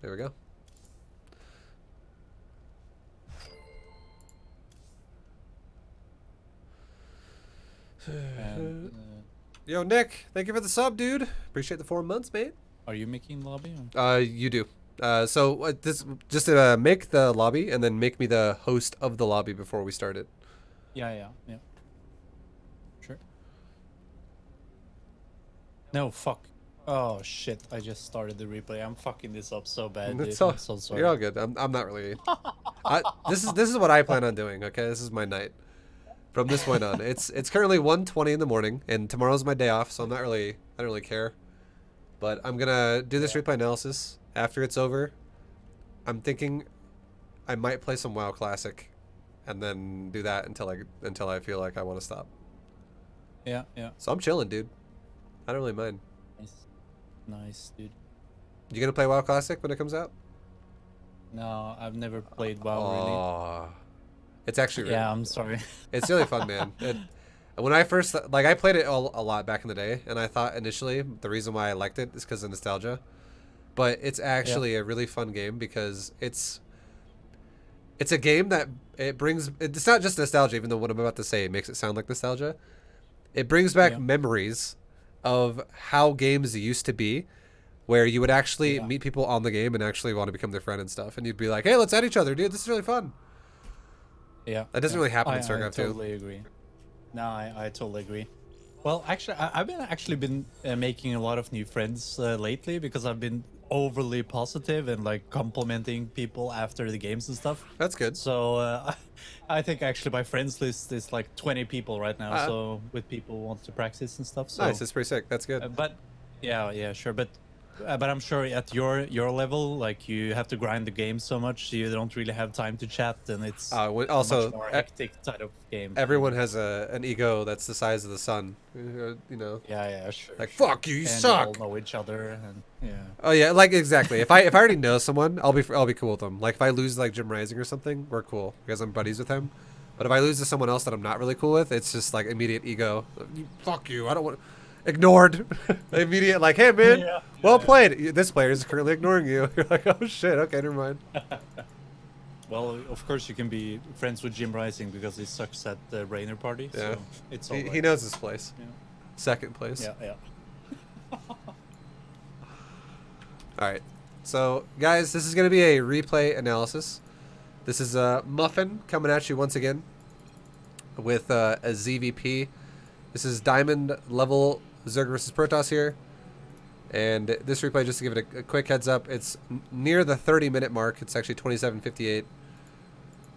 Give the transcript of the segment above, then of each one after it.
There we go. And, Yo, Nick, thank you for the sub, dude. Appreciate the 4 months, mate. are you making the lobby? You do. So this just make the lobby and then make me the host of the lobby before we start it. Yeah. Sure. No, fuck. Oh shit! I just started the replay. I'm fucking this up so bad. Dude. I'm so sorry. You're all good. I'm not really. This is what I plan on doing. Okay, this is my night. From this point on, it's currently 1:20 in the morning, and tomorrow's my day off, so I don't really care. But I'm gonna do this replay analysis after it's over. I'm thinking I might play some WoW Classic, and then do that until I feel like I want to stop. Yeah. So I'm chilling, dude. I don't really mind. Nice, dude. You gonna play WoW Classic when it comes out? No, I've never played WoW Oh, it's actually really. Yeah, I'm sorry. It's really fun, man. When I first I played it a lot back in the day, and I thought initially the reason why I liked it is because of nostalgia. But it's actually a really fun game because it's a game that it's not just nostalgia, even though what I'm about to say makes it sound like nostalgia. It brings back memories of how games used to be, where you would actually meet people on the game and actually want to become their friend and stuff, and you'd be like, "Hey, let's add each other, dude. This is really fun." Yeah, that doesn't really happen in StarCraft 2. I 2. totally agree. No, I totally agree. Well, actually, I've been making a lot of new friends lately because I've been overly positive and like complimenting people after the games and stuff. That's good. So I think actually my friends list is like 20 people right now. So with people who want to practice and stuff. So, nice, it's pretty sick. That's good. But yeah, sure. But I'm sure at your level, like you have to grind the game so much, so you don't really have time to chat, and it's also a much more hectic type of game. Everyone has an ego that's the size of the sun, you know. Yeah, sure. Like fuck you, you suck. We all know each other, and yeah. Oh yeah, like exactly. If I already know someone, I'll be cool with them. Like if I lose like Jim Rising or something, we're cool because I'm buddies with him. But if I lose to someone else that I'm not really cool with, it's just like immediate ego. Fuck you. I don't want. Ignored. Immediate like, hey man, well played. This player is currently ignoring you. You're like, oh shit. Okay, never mind. Well, of course you can be friends with Jim Rising because he sucks at the Rainer party. Yeah, so it's all he knows his place. Yeah. Second place. Yeah. All right. So guys, this is gonna be a replay analysis. This is Muffin coming at you once again with a ZvP. This is Diamond level Zerg versus Protoss here. And this replay, just to give it a quick heads up, it's near the 30-minute mark. It's actually 27:58.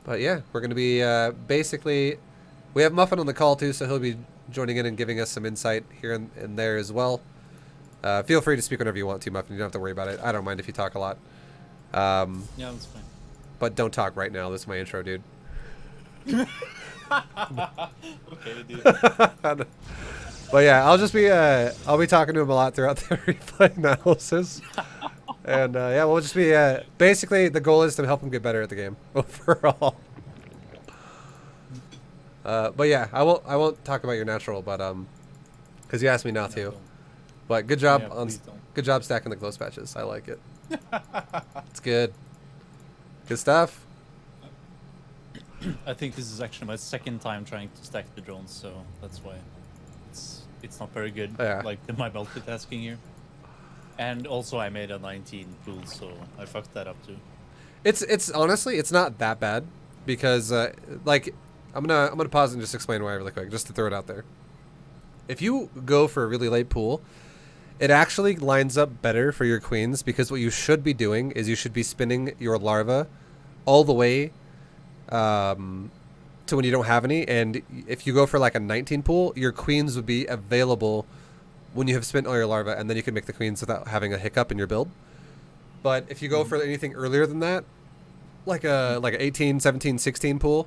But yeah, we're going to be basically... We have Muffin on the call too, so he'll be joining in and giving us some insight here and there as well. Feel free to speak whenever you want to, Muffin. You don't have to worry about it. I don't mind if you talk a lot. Yeah, that's fine. But don't talk right now. This is my intro, dude. Okay, dude. But yeah, I'll be talking to him a lot throughout the replay analysis. And yeah, we'll just be basically the goal is to help him get better at the game overall. But yeah, I won't talk about your natural, but because you asked me not to. But good job good job stacking the close patches. I like it. It's good. Good stuff. I think this is actually my second time trying to stack the drones, so that's why it's not very good. Yeah. Like my multitasking here. And also I made a 19 pool, so I fucked that up too. It's honestly it's not that bad because like I'm gonna pause and just explain why really quick, just to throw it out there. If you go for a really late pool, it actually lines up better for your queens because what you should be doing is you should be spinning your larva all the way to when you don't have any, and if you go for like a 19 pool, your queens would be available when you have spent all your larvae, and then you can make the queens without having a hiccup in your build. But if you go for anything earlier than that, like a 18, 17, 16 pool,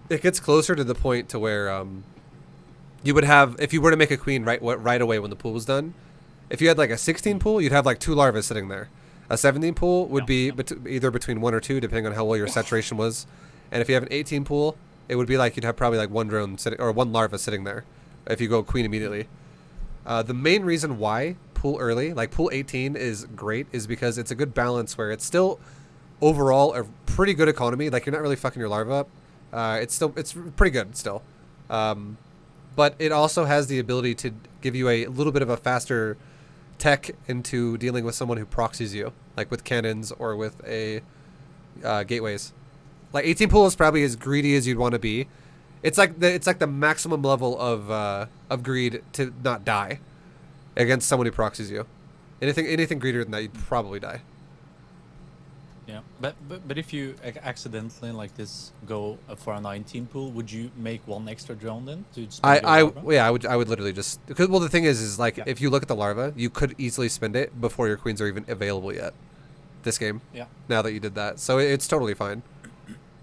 it gets closer to the point to where you would have, if you were to make a queen right away when the pool was done, if you had like a 16 pool, you'd have like 2 larvae sitting there. A 17 pool would be either between 1 or 2, depending on how well your saturation was. And if you have an 18 pool, it would be like you'd have probably like 1 drone sitting or 1 larva sitting there if you go queen immediately. The main reason why pool early, like pool 18 is great, is because it's a good balance where it's still overall a pretty good economy. Like you're not really fucking your larva up. It's pretty good still. But it also has the ability to give you a little bit of a faster tech into dealing with someone who proxies you, like with cannons or with a gateways. Like 18 pool is probably as greedy as you'd want to be. It's like the maximum level of greed to not die against someone who proxies you. Anything greedier than that, you'd probably die. Yeah, but if you accidentally like this go for a 19 pool, would you make one extra drone then to spend your larva? Yeah, I would literally just, because well the thing is like Yeah. if you look at the larva, you could easily spend it before your queens are even available yet. This game. Yeah. Now that you did that, so it's totally fine.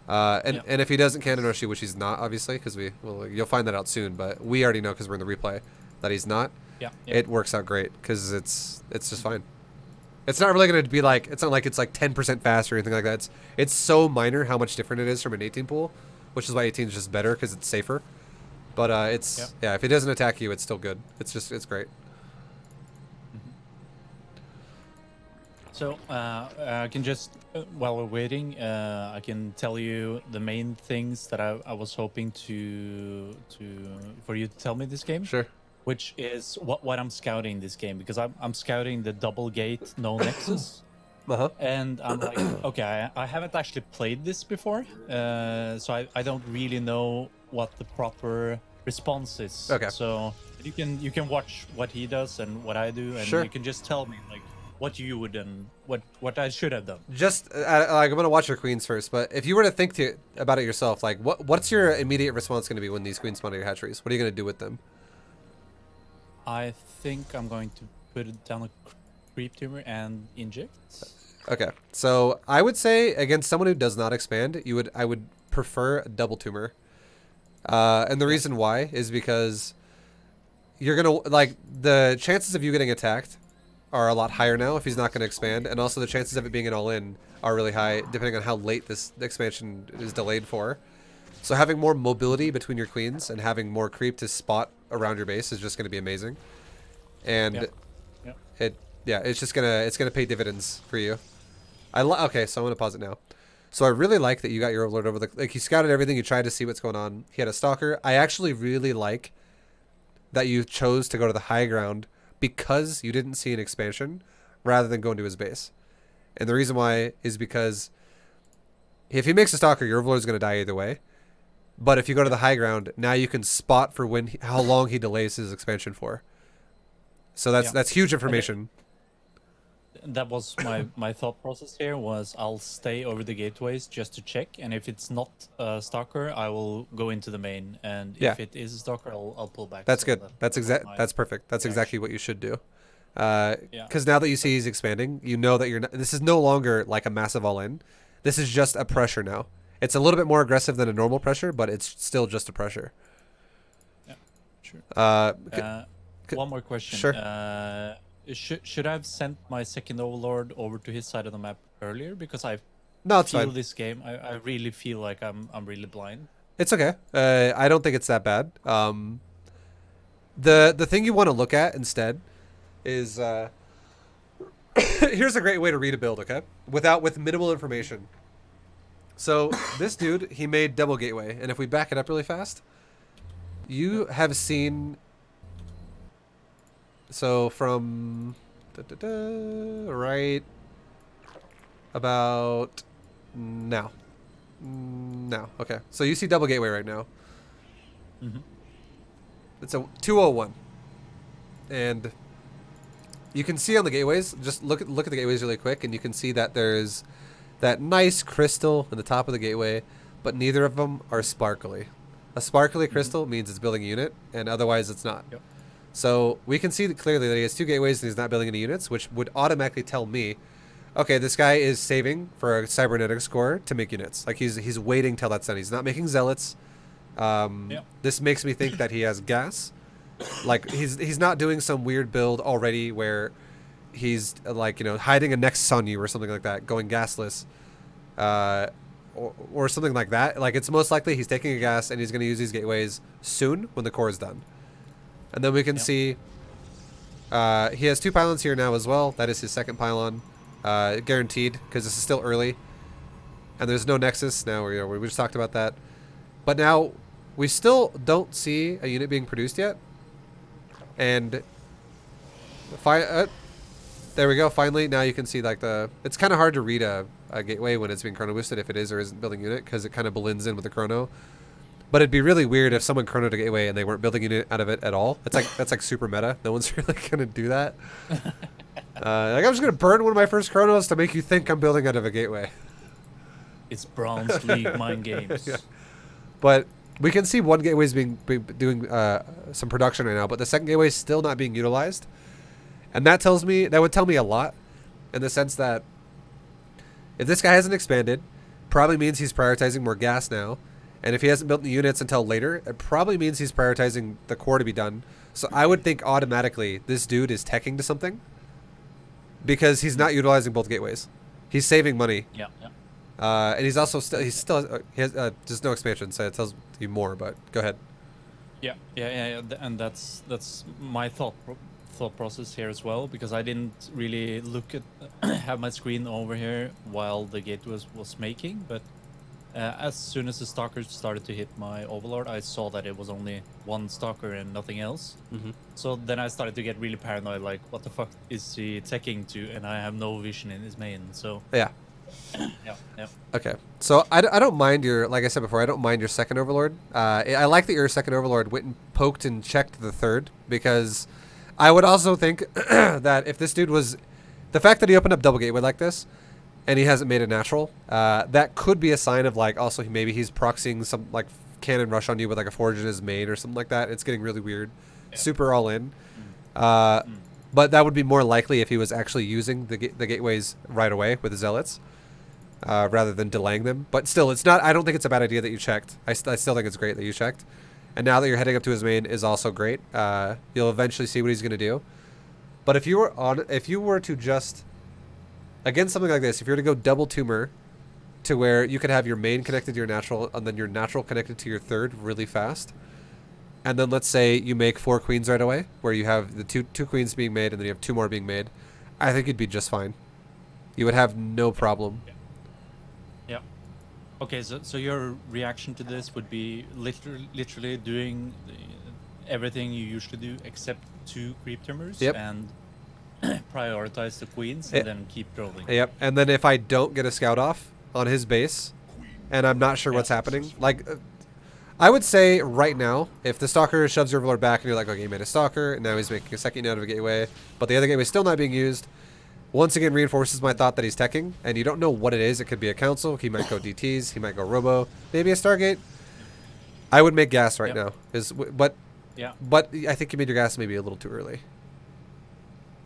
And if he doesn't cannon rush you, which he's not obviously, because you'll find that out soon, but we already know because we're in the replay that he's not. Yeah. It works out great because it's just fine. It's not really going to be like, it's not like it's like 10% faster or anything like that. It's so minor how much different it is from an 18 pool, which is why 18 is just better because it's safer. But yeah, if he doesn't attack you, it's still good. It's great. So I can just while we're waiting, I can tell you the main things that I was hoping for you to tell me this game. Sure. Which is what I'm scouting this game, because I'm scouting the double gate no nexus. And I'm like, okay, I haven't actually played this before, so I don't really know what the proper response is. Okay. So you can watch what he does and what I do, and Sure. you can just tell me like what you would and what I should have done. Just like I'm gonna watch your queens first, but if you were to think about it yourself, like what's your immediate response going to be when these queens spawn at your hatcheries? What are you going to do with them? I think I'm going to put it down a creep tumor and inject. Okay, so I would say against someone who does not expand, I would prefer a double tumor, and the reason why is because you're gonna like the chances of you getting attacked are a lot higher now if he's not going to expand, and also the chances of it being an all-in are really high depending on how late this expansion is delayed for. So having more mobility between your queens and having more creep to spot around your base is just going to be amazing. And it's gonna pay dividends for you. Okay, so I'm gonna pause it now. So I really like that you got your overlord over like you scouted everything, you tried to see what's going on. He had a stalker. I actually really like that you chose to go to the high ground because you didn't see an expansion rather than going to his base. And the reason why is because if he makes a stalker, your overlord is going to die either way. But if you go to the high ground, now you can spot for how long he delays his expansion for. So that's huge information. That was my thought process here. Was I'll stay over the gateways just to check, and if it's not a stalker, I will go into the main, and if it is a stalker, I'll pull back. That's so good. That's perfect. That's exactly what you should do. Because now that you see he's expanding, you know that this is no longer like a massive all-in. This is just a pressure now. It's a little bit more aggressive than a normal pressure, but it's still just a pressure. Yeah, sure. One more question. Sure. Should I have sent my second overlord over to his side of the map earlier? Because I it's feel fine. this game. I really feel like I'm really blind. It's okay. I don't think it's that bad. The thing you want to look at instead is here's a great way to read a build, okay? With minimal information. So this dude, he made double gateway, and if we back it up really fast, you have seen. So from right about now. Okay. So you see double gateway right now. It's a 201, and you can see on the gateways. Just look at the gateways really quick, and you can see that there's that nice crystal in the top of the gateway, but neither of them are sparkly. A sparkly crystal means it's building a unit, and otherwise it's not. Yep. So we can see clearly that he has two gateways and he's not building any units, which would automatically tell me, okay, this guy is saving for a cybernetic score to make units. Like he's waiting till that's done. He's not making zealots. This makes me think that he has gas. Like he's not doing some weird build already where he's like, hiding a nexus on you or something like that, going gasless, or something like that. Like it's most likely he's taking a gas and he's going to use these gateways soon when the core is done. And then we can see He has 2 pylons here now as well. That is his second pylon, guaranteed, because this is still early, and there's no nexus now. We just talked about that, but now we still don't see a unit being produced yet, and there we go. Finally, now you can see like it's kind of hard to read a gateway when it's being chrono boosted if it is or isn't building unit, because it kind of blends in with the chrono. But it'd be really weird if someone chronoed a gateway and they weren't building unit out of it at all. That's like super meta. No one's really gonna do that. Like, I'm just gonna burn one of my first chronos to make you think I'm building out of a gateway. It's Bronze League mind games. Yeah. But we can see one gateway's being doing some production right now, but the second gateway is still not being utilized, and that would tell me a lot, in the sense that if this guy hasn't expanded, probably means he's prioritizing more gas now. And if he hasn't built the units until later, it probably means he's prioritizing the core to be done. So I would think automatically this dude is teching to something, because he's not utilizing both gateways. He's saving money. Yeah. And he's also he has just no expansion, so it tells you more. But go ahead. Yeah. And that's my thought process here as well, because I didn't really look at have my screen over here while the gate was making, but. As soon as the stalkers started to hit my overlord, I saw that it was only one stalker and nothing else. So then I started to get really paranoid, like, what the fuck is he teching to? And I have no vision in his main, so... Yeah. Yeah. Okay. So I don't mind like I said before, I don't mind your second overlord. I like that your second overlord went and poked and checked the third, because I would also think that if this dude was... The fact that he opened up double gateway like this, and he hasn't made a natural, that could be a sign of, like, also maybe he's proxying some, like, cannon rush on you with, like, a forge in his main or something like that. It's getting really weird. Yeah. Super all in. But that would be more likely if he was actually using the gateways right away with the zealots, rather than delaying them. But still, it's not... I don't think it's a bad idea that you checked. I still think it's great that you checked. And now that you're heading up to his main is also great. You'll eventually see what he's going to do. But if you were to just... Against something like this, if you were to go double tumor to where you could have your main connected to your natural and then your natural connected to your third really fast, and then let's say you make 4 queens right away, where you have the two queens being made and then you have 2 more being made, I think you'd be just fine. You would have no problem. Yeah. Okay, so your reaction to this would be literally doing everything you usually do except 2 creep tumors. Yep. And prioritize the queens and then keep rolling. Yep. And then if I don't get a scout off on his base, and I'm not sure what's happening, like, I would say right now, if the stalker shoves your overlord back and you're like, okay, he made a stalker, and now he's making a second out of a gateway, but the other gateway is still not being used, once again reinforces my thought that he's teching, and you don't know what it is. It could be a council. He might go DTs. He might go robo. Maybe a Stargate. I would make gas right now. But I think you made your gas maybe a little too early.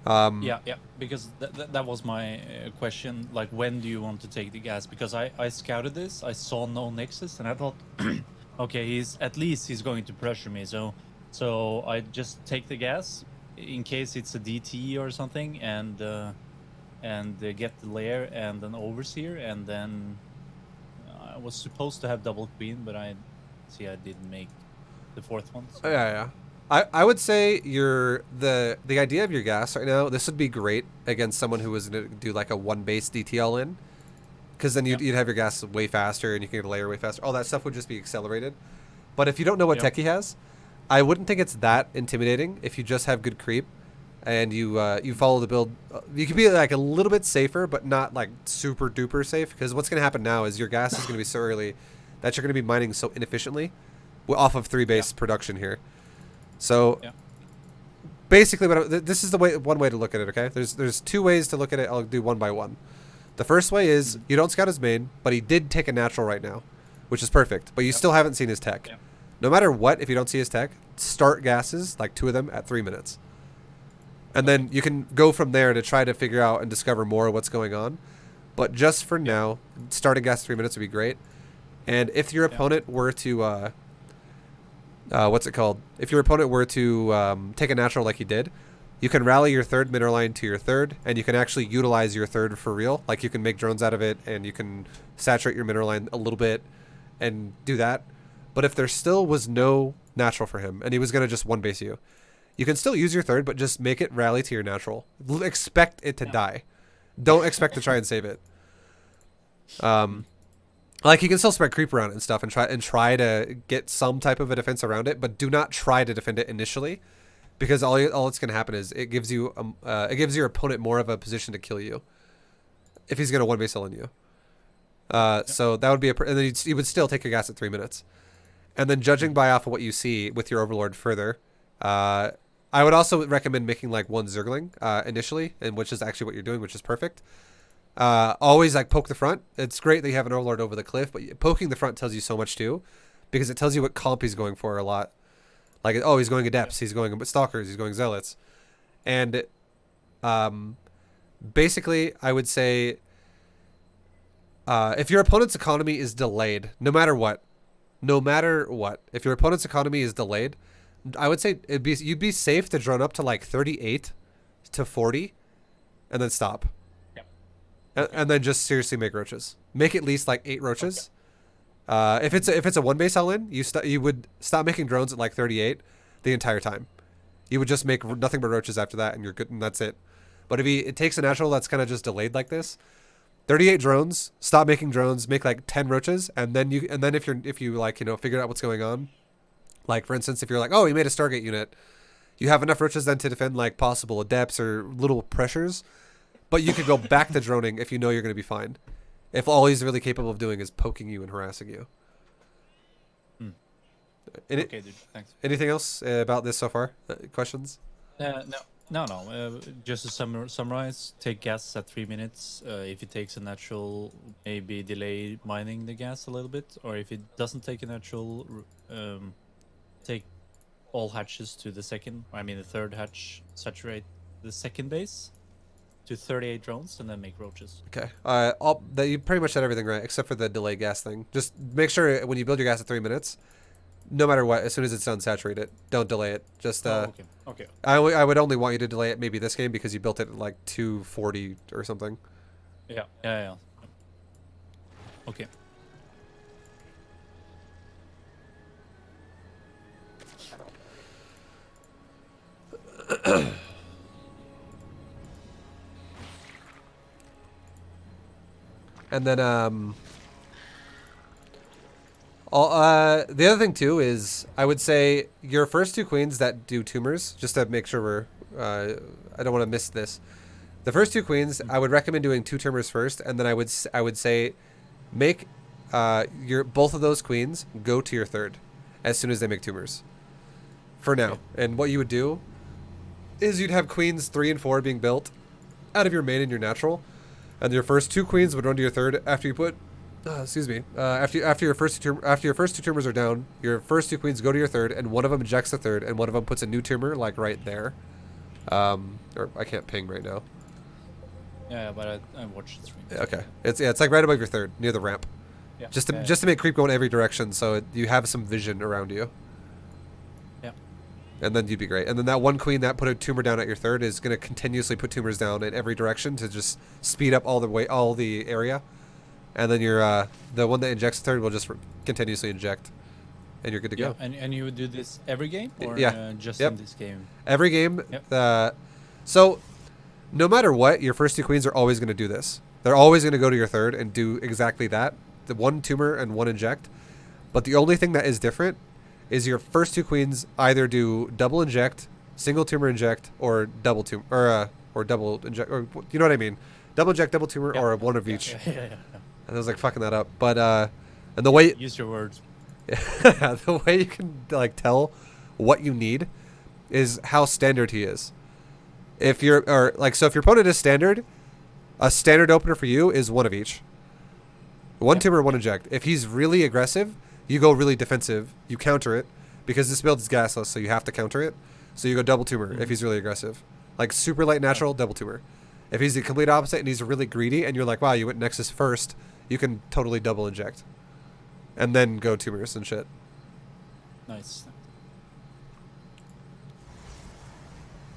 Yeah, because that was my question. Like, when do you want to take the gas? Because I scouted this, I saw no nexus, and I thought, okay, he's going to pressure me. So I just take the gas in case it's a DT or something, and get the lair and an overseer, and then I was supposed to have double queen, but I didn't make the 4th one. So. Yeah. I would say the idea of your gas right now, this would be great against someone who was going to do like a 1 base DT all in, because then you'd have your gas way faster and you can get a layer way faster. All that stuff would just be accelerated. But if you don't know what tech he has, I wouldn't think it's that intimidating if you just have good creep and you follow the build. You can be like a little bit safer, but not like super duper safe, because what's going to happen now is your gas is going to be so early that you're going to be mining so inefficiently off of 3 base production here. So basically, this is one way to look at it. Okay, there's 2 ways to look at it. I'll do one by one. The first way is you don't scout his main, but he did take a natural right now, which is perfect. But you still haven't seen his tech. No matter what, if you don't see his tech, start gases, like 2 of them at 3 minutes, and then you can go from there to try to figure out and discover more of what's going on. But just for now, starting gas 3 minutes would be great. And if your opponent were to if your opponent were to take a natural like he did, you can rally your 3rd mineral line to your 3rd, and you can actually utilize your 3rd for real. Like, you can make drones out of it, and you can saturate your mineral line a little bit and do that. But if there still was no natural for him, and he was going to just 1 base you, You can still use your third, but just make it rally to your natural. Expect it to die. Don't expect to try and save it. Like you can still spread creep around it and stuff, and try to get some type of a defense around it, but do not try to defend it initially, because all it's gonna happen is it gives you your opponent more of a position to kill you if he's gonna 1-base on you. So that would be and then you would still take your gas at 3 minutes, and then judging by off of what you see with your overlord further, I would also recommend making like 1 Zergling initially, and which is actually what you're doing, which is perfect. Always like poke the front. It's great that you have an overlord over the cliff, but poking the front tells you so much too, because it tells you what comp he's going for a lot. Like, oh, he's going adepts, he's going stalkers, he's going zealots, and basically I would say if your opponent's economy is delayed, no matter what, if your opponent's economy is delayed, I would say you'd be safe to drone up to like 38 to 40, and then stop. And then just seriously make roaches. Make at least like 8 roaches. Okay. If it's a 1-base all-in, you would stop making drones at like 38 the entire time. You would just make nothing but roaches after that, and you're good, and that's it. But if it takes a natural that's kind of just delayed like this, 38 drones. Stop making drones. Make like 10 roaches, and then if you like figure out what's going on, like for instance, if you're like, oh, you made a Stargate unit, you have enough roaches then to defend like possible adepts or little pressures. But you could go back to droning if you know you're going to be fine. If all he's really capable of doing is poking you and harassing you. Okay, dude. Thanks. Anything else about this so far? Questions? No. Just to summarize, take gas at 3 minutes. If it takes a natural, maybe delay mining the gas a little bit. Or if it doesn't take a natural, take all hatches to the third hatch, saturate the second base to 38 drones, and then make roaches. Okay. You pretty much said everything right, except for the delay gas thing. Just make sure when you build your gas at 3 minutes, no matter what, as soon as it's done, saturate it. Don't delay it. Just okay. I would only want you to delay it maybe this game because you built it at like 240 or something. Yeah. Okay. And then the other thing too is I would say your first 2 queens that do tumors, just to make sure I don't want to miss this. The first 2 queens, I would recommend doing 2 tumors first, and then I would say make both of those queens go to your third as soon as they make tumors. For now. Okay. And what you would do is you'd have queens 3 and 4 being built out of your main and your natural. And your first 2 queens would run to your third after you put, after your first 2 tumors are down. Your first 2 queens go to your third, and one of them ejects the third, and one of them puts a new tumor like right there. Or I can't ping right now. Yeah, but I watched the stream. Okay, it's like right above your third, near the ramp. Yeah. Just to make creep go in every direction, so you have some vision around you. Yeah. And then you'd be great. And then that 1 queen that put a tumor down at your third is going to continuously put tumors down in every direction to just speed up all the area. And then your the one that injects the third will just continuously inject, and you're good to go. And you would do this every game, or just Yep. in this game? Every game. Yep. So no matter what, your first 2 queens are always going to do this. They're always going to go to your third and do exactly that. The 1 tumor and 1 inject. But the only thing that is different is your first 2 queens either do double inject, single tumor inject, or double tumor, or double inject, or you know what I mean? Double inject, double tumor, or one of each. Yeah. And I was like fucking that up, but and the way use your words. the way you can like tell what you need is how standard he is. If your opponent is standard, a standard opener for you is 1 of each. 1 tumor, 1 inject. If he's really aggressive, you go really defensive. You counter it because this build is gasless, so you have to counter it. So you go double tumor if he's really aggressive, like super light natural, double tumor. If he's the complete opposite and he's really greedy, and you're like, wow, you went Nexus first, you can totally double inject, and then go tumors and shit. Nice.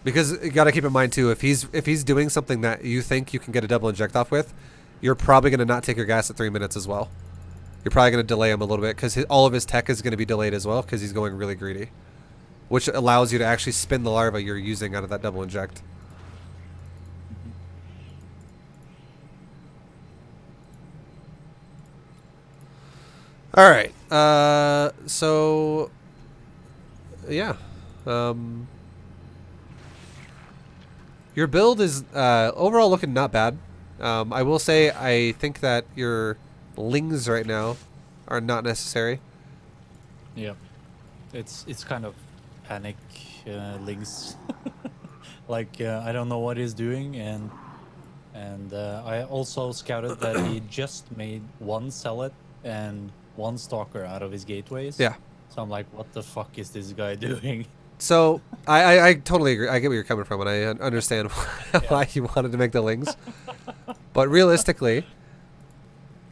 Because you got to keep in mind too, if he's doing something that you think you can get a double inject off with, you're probably going to not take your gas at 3 minutes as well. You're probably going to delay him a little bit because all of his tech is going to be delayed as well because he's going really greedy. which allows you to actually spin the larva you're using out of that double inject. All right. So yeah. Your build is overall looking not bad. I will say I think that your lings right now are not necessary. Yeah, it's kind of panic links. Like I don't know what he's doing, and I also scouted that he just made one zealot and one stalker out of his gateways. Yeah. So I'm like, what the fuck is this guy doing? So I totally agree. I get where you're coming from, and I understand why you wanted to make the lings. But realistically,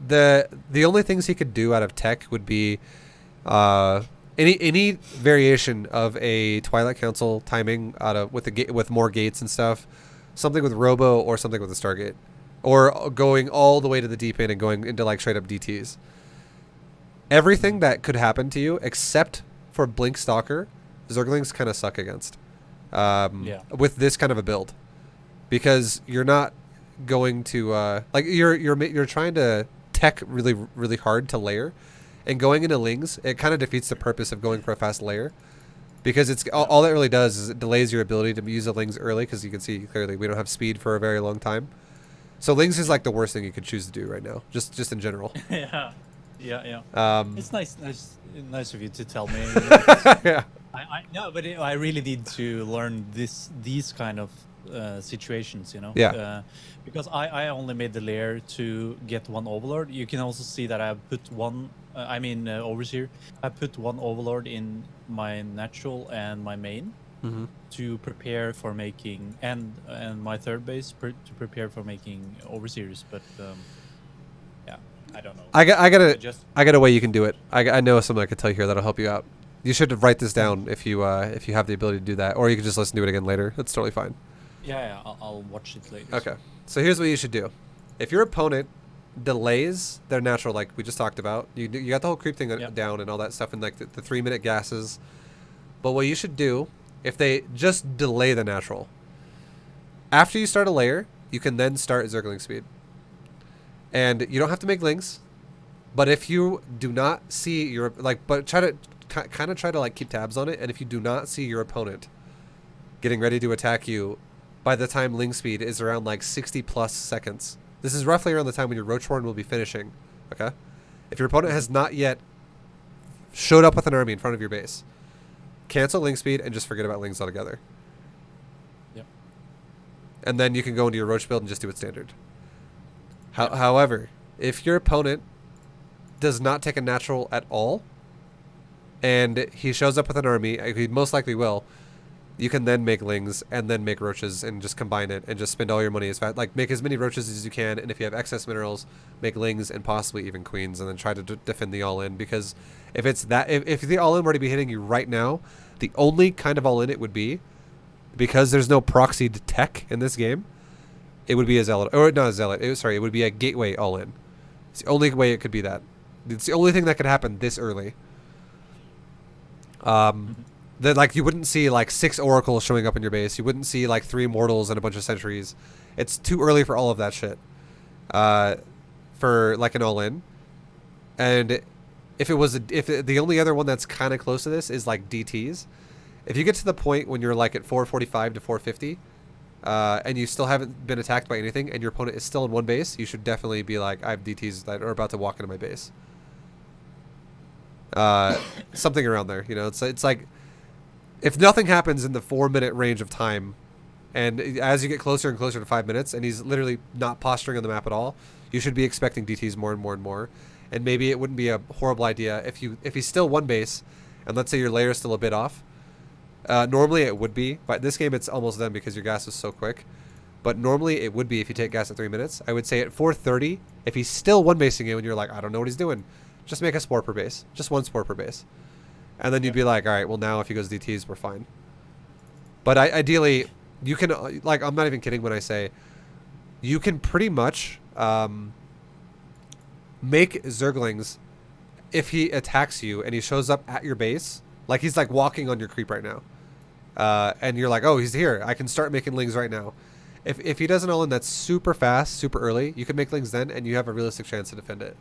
the only things he could do out of tech would be any variation of a Twilight Council timing out of with more gates and stuff, something with Robo or something with a Stargate, or going all the way to the deep end and going into like straight up DTs. Everything that could happen to you except for Blink Stalker, Zerglings kind of suck against. With this kind of a build, because you're not going to like you're trying to tech really hard to layer, and going into lings, it kind of defeats the purpose of going for a fast layer, because it's all that really does is it delays your ability to use the lings early, because you can see clearly we don't have speed for a very long time. So lings is like the worst thing you could choose to do right now, just in general. Yeah. It's nice of you to tell me. Yeah. No, but I really need to learn these kind of situations, you know. Yeah. Because I only made the layer to get one overlord. You can also see that I put one. Overseer. I put one overlord in my natural and my main to prepare for making and my third base to prepare for making overseers. But yeah, I don't know. I got a way you can do it. I know something I could tell you here that'll help you out. You should write this down if you have the ability to do that, or you can just listen to it again later. That's totally fine. Yeah, I'll watch it later. Okay. So here's what you should do. If your opponent delays their natural, like we just talked about, you got the whole creep thing down and all that stuff, and like the 3-minute gases. But what you should do, if they just delay the natural, after you start a layer, you can then start Zergling speed. And you don't have to make lings, but if you do not see your but try to like keep tabs on it, and if you do not see your opponent getting ready to attack you by the time ling speed is around like 60 plus seconds. This is roughly around the time when your Roachhorn will be finishing. Okay? If your opponent has not yet showed up with an army in front of your base, cancel ling speed and just forget about lings altogether. Yep. And then you can go into your Roach build and just do it standard. However, if your opponent does not take a natural at all, and he shows up with an army, he most likely will, you can then make lings and then make roaches and just combine it and just spend all your money as fast. Like, make as many roaches as you can, and if you have excess minerals, make lings and possibly even queens, and then try to defend the all-in. Because if the all-in were to be hitting you right now, the only kind of all-in it would be, because there's no proxied tech in this game, it would be a zealot, or not a zealot. It would be a gateway all-in. It's the only way it could be that. It's the only thing that could happen this early. That, like, you wouldn't see like 6 oracles showing up in your base. You wouldn't see like 3 mortals and a bunch of sentries. It's too early for all of that shit. For like an all-in. And if the only other one that's kind of close to this is like DTs. If you get to the point when you're like at 445 to 450, and you still haven't been attacked by anything, and your opponent is still in one base, you should definitely be like, I have DTs that are about to walk into my base. Something around there, you know. It's like, if nothing happens in the 4-minute range of time, and as you get closer and closer to 5 minutes, and he's literally not posturing on the map at all, you should be expecting DTs more and more and more. And maybe it wouldn't be a horrible idea if he's still one base, and let's say your layer is still a bit off. Normally it would be, but this game it's almost done because your gas is so quick. But normally it would be if you take gas at 3 minutes. I would say at 4:30, if he's still one basing you and you're like, I don't know what he's doing, just make a spore per base, just 1 spore per base. And then you'd be like, all right, well, now if he goes DTs, we're fine. But ideally, you can, like, I'm not even kidding when I say, you can pretty much make Zerglings, if he attacks you and he shows up at your base Like he's like walking on your creep right now. And you're like, oh, he's here. I can start making lings right now. If he does an all-in that's super fast, super early, you can make lings then, and you have a realistic chance to defend it.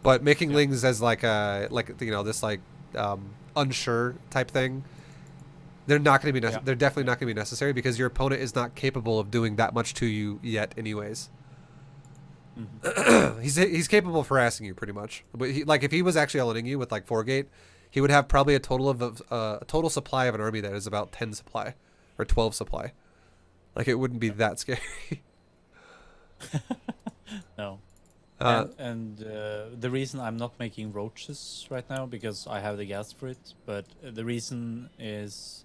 But making lings as like a this like unsure type thing, they're not going to be they're definitely not going to be necessary because your opponent is not capable of doing that much to you yet, anyways. Mm-hmm. he's capable of harassing you pretty much. But like if he was actually all-inning you with like 4-gate, he would have probably a total supply of an army that is about 10 supply or 12 supply. Like it wouldn't be that scary. No. And the reason I'm not making roaches right now because I have the gas for it, but the reason is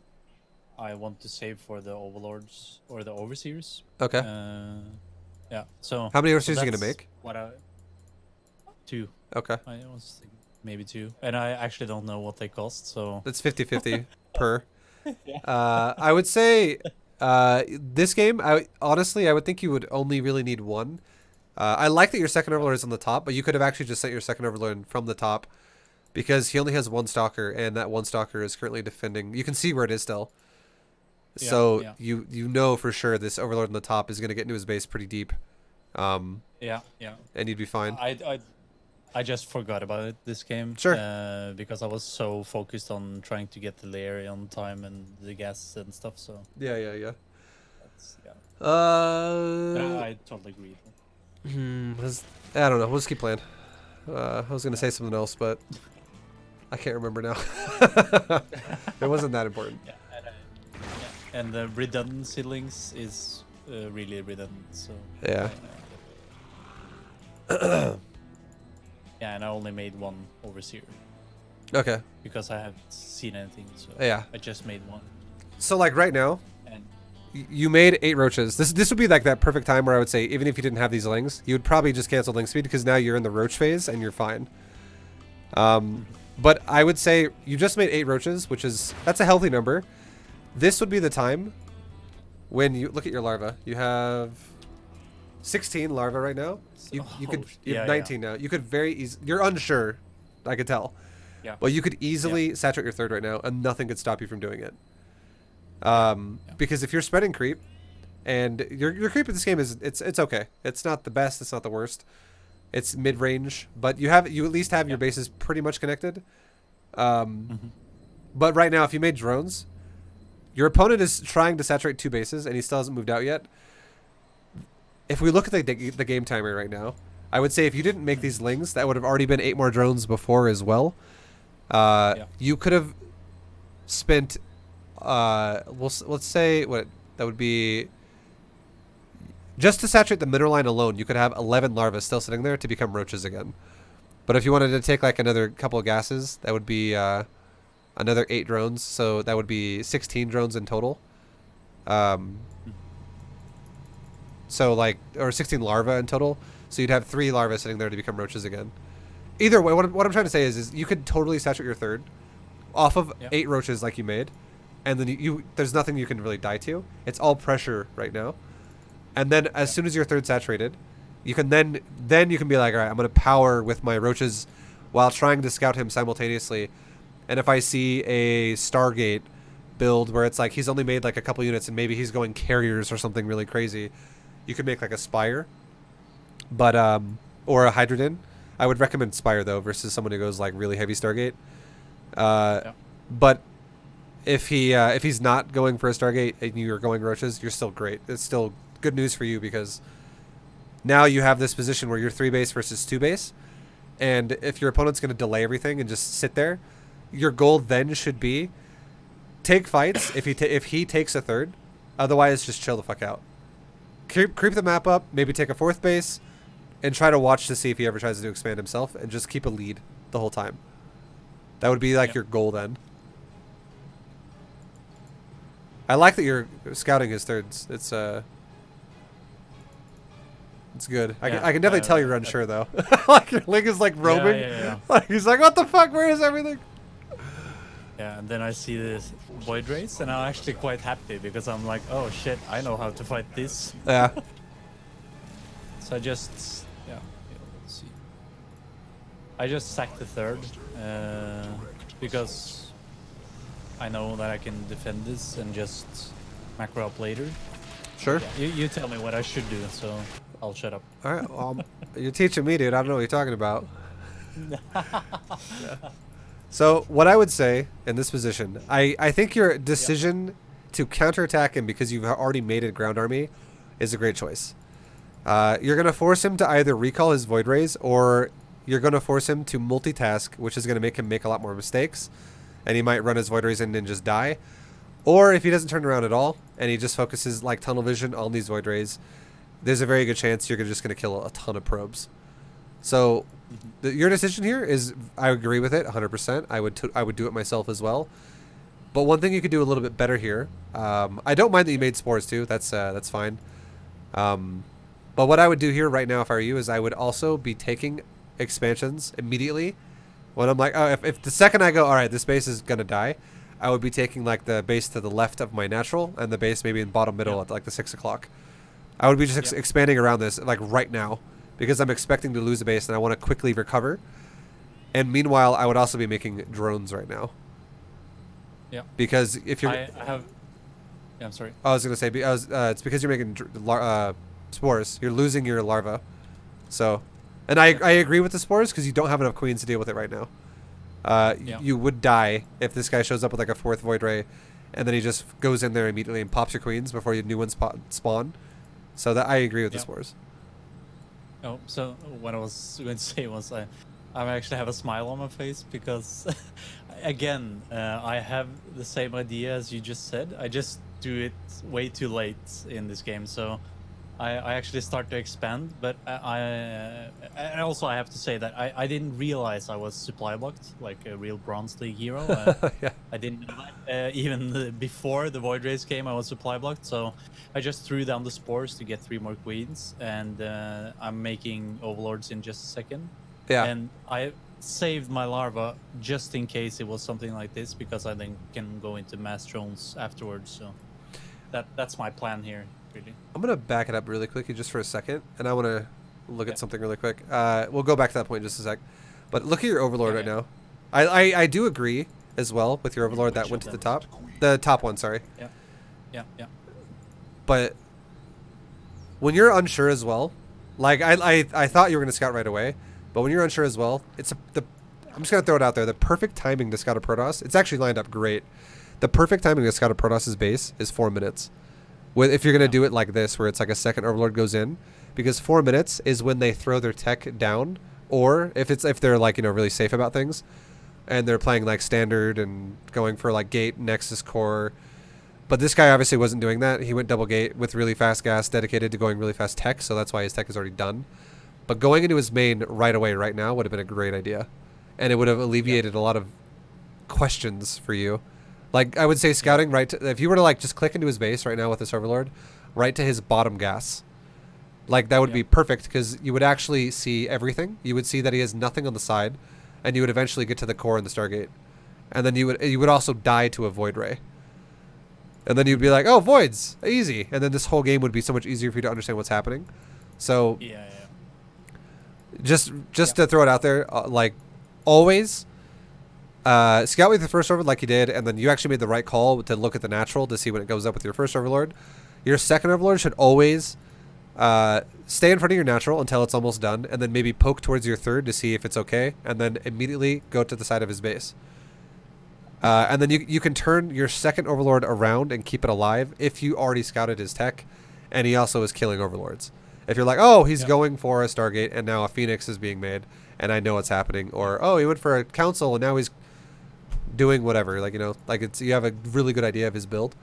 I want to save for the overlords or the overseers. Okay. Yeah. So how many overseers are you gonna make? 2. Okay. I was thinking maybe 2, and I actually don't know what they cost. So it's 50-50 per. I would say this game. Honestly, I would think you would only really need 1. I like that your second overlord is on the top, but you could have actually just sent your second overlord from the top because he only has 1 stalker, and that 1 stalker is currently defending. You can see where it is still. So you know for sure this overlord on the top is going to get into his base pretty deep. And you'd be fine. I just forgot about it this game. Sure. Because I was so focused on trying to get the layer on time and the gas and stuff. So yeah. That's, I totally agree. I don't know. We'll just keep playing. I was going to say something else, but I can't remember now. It wasn't that important. And the redundancy links is really redundant. So yeah. Yeah, and I only made 1 overseer. Okay. Because I haven't seen anything, so yeah. I just made 1. So like right now, and you made 8 roaches. This would be like that perfect time where I would say even if you didn't have these lings, you would probably just cancel ling speed because now you're in the roach phase and you're fine. But I would say you just made 8 roaches, that's a healthy number. This would be the time when you look at your larva. You have 16 larvae right now. You have 19 now. You could very easily. You're unsure, I could tell. Yeah. Well, you could easily saturate your 3rd right now, and nothing could stop you from doing it. Because if you're spreading creep, and your creep in this game is it's okay. It's not the best. It's not the worst. It's mid range, but you at least have your bases pretty much connected. But right now, if you made drones, your opponent is trying to saturate 2 bases, and he still hasn't moved out yet. If we look at the game timer right now, I would say if you didn't make these lings, that would have already been 8 more drones before as well. You could have spent, let's say what that would be. Just to saturate the middle line alone, you could have 11 larvae still sitting there to become roaches again. But if you wanted to take like another couple of gases, that would be another 8 drones. So that would be 16 drones in total. So like, or 16 larvae in total. So you'd have 3 larvae sitting there to become roaches again. Either way, what I'm trying to say is you could totally saturate your 3rd off of 8 roaches like you made, and then there's nothing you can really die to. It's all pressure right now. And then as soon as your 3rd saturated, you can then you can be like, all right, I'm gonna power with my roaches while trying to scout him simultaneously. And if I see a Stargate build where it's like he's only made like a couple units and maybe he's going carriers or something really crazy, you could make like a Spire, but or a Hydrodin. I would recommend Spire though versus someone who goes like really heavy Stargate. But if he's not going for a Stargate and you're going roaches, you're still great. It's still good news for you because now you have this position where you're 3 base versus 2 base, and if your opponent's going to delay everything and just sit there, your goal then should be take fights if he takes a 3rd. Otherwise, just chill the fuck out. Creep the map up, maybe take a 4th base, and try to watch to see if he ever tries to expand himself, and just keep a lead the whole time. That would be like your goal then. I like that you're scouting his 3rds. It's good. I can definitely tell you're unsure though. Like your ling is like roaming. Like he's like, what the fuck? Where is everything? Yeah, and then I see this void race, and I'm actually quite happy because I'm like, oh shit, I know how to fight this. Yeah. So I just, let's see. I just sacked the 3rd because I know that I can defend this and just macro up later. Sure. Yeah, you tell me what I should do, so I'll shut up. All right. You're teaching me, dude. I don't know what you're talking about. Yeah. So what I would say in this position, I think your decision to counterattack him because you've already made a ground army is a great choice. You're going to force him to either recall his Void Rays, or you're going to force him to multitask, which is going to make him make a lot more mistakes, and he might run his Void Rays in and just die. Or if he doesn't turn around at all and he just focuses like tunnel vision on these Void Rays, there's a very good chance you're just going to kill a ton of probes. So your decision here is, I agree with it 100%. I would do it myself as well. But one thing you could do a little bit better here, I don't mind that you made spores too. That's fine. But what I would do here right now if I were you is I would also be taking expansions immediately. When I'm like, oh, if the second I go, all right, this base is going to die, I would be taking like the base to the left of my natural and the base maybe in bottom middle at like the 6 o'clock. I would be just expanding around this like right now because I'm expecting to lose a base and I want to quickly recover. And meanwhile, I would also be making drones right now. Yeah. Because if you're... I have... Yeah, I'm sorry. I was going to say, it's because you're making spores. You're losing your larva. So... And I agree with the spores because you don't have enough queens to deal with it right now. You would die if this guy shows up with like a 4th Void Ray and then he just goes in there immediately and pops your queens before your new ones spawn. So that I agree with the spores. Oh, so what I was going to say was I actually have a smile on my face because, again, I have the same idea as you just said. I just do it way too late in this game, so I actually start to expand. But and also I have to say that I didn't realize I was supply blocked like a real Bronze League hero. Yeah. I didn't know that. Even before the Void Rays came, I was supply blocked, so I just threw down the spores to get 3 more queens, and I'm making overlords in just a second. Yeah. And I saved my larva just in case it was something like this, because I then can go into mass drones afterwards. So that's my plan here, really. I'm going to back it up really quickly just for a second, and I want to look at something really quick. We'll go back to that point in just a sec. But look at your overlord right now. I do agree as well with your overlord that went to the top. The top one, sorry. Yeah. But when you're unsure as well, like I thought you were going to scout right away, but when you're unsure as well, I'm just going to throw it out there. The perfect timing to scout a Protoss, it's actually lined up great. The perfect timing to scout a Protoss's base is 4 minutes. If you're going to do it like this, where it's like a second overlord goes in, because 4 minutes is when they throw their tech down, or if they're like, you know, really safe about things, and they're playing like standard and going for like gate, Nexus core. But this guy obviously wasn't doing that. He went double gate with really fast gas, dedicated to going really fast tech, so that's why his tech is already done. But going into his main right away, right now, would have been a great idea, and it would have alleviated a lot of questions for you. Like, I would say scouting right to, if you were to like just click into his base right now with this overlord, right to his bottom gas, like that would be perfect, because you would actually see everything. You would see that he has nothing on the side, and you would eventually get to the core and the Stargate, and then you would also die to a Void Ray, and then you'd be like, oh, voids, easy, and then this whole game would be so much easier for you to understand what's happening. So just to throw it out there, like always. Scout with the first overlord like you did, and then you actually made the right call to look at the natural to see when it goes up with your first overlord. Your second overlord should always stay in front of your natural until it's almost done, and then maybe poke towards your third to see if it's okay, and then immediately go to the side of his base. And then you can turn your second overlord around and keep it alive if you already scouted his tech, and he also is killing overlords. If you're like, oh, he's going for a Stargate, and now a Phoenix is being made, and I know what's happening, or oh, he went for a Council, and now he's doing whatever, like, you know, like you have a really good idea of his build,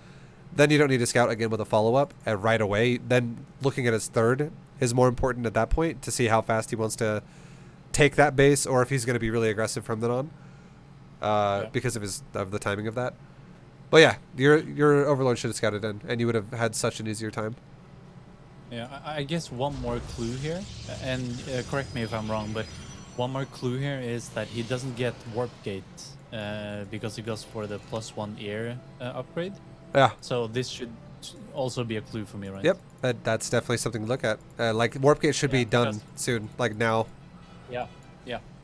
then you don't need to scout again with a follow-up right away. Then looking at his third is more important at that point to see how fast he wants to take that base, or if he's going to be really aggressive from then on, because of the timing of that. But yeah, your overlord should have scouted in, and you would have had such an easier time. Yeah, I guess one more clue here, and correct me if I'm wrong, but one more clue here is that he doesn't get Warp Gate because he goes for the +1 air upgrade. Yeah. So this should also be a clue for me, right? Yep, that's definitely something to look at. Like Warp Gate should be done soon, like now. Yeah,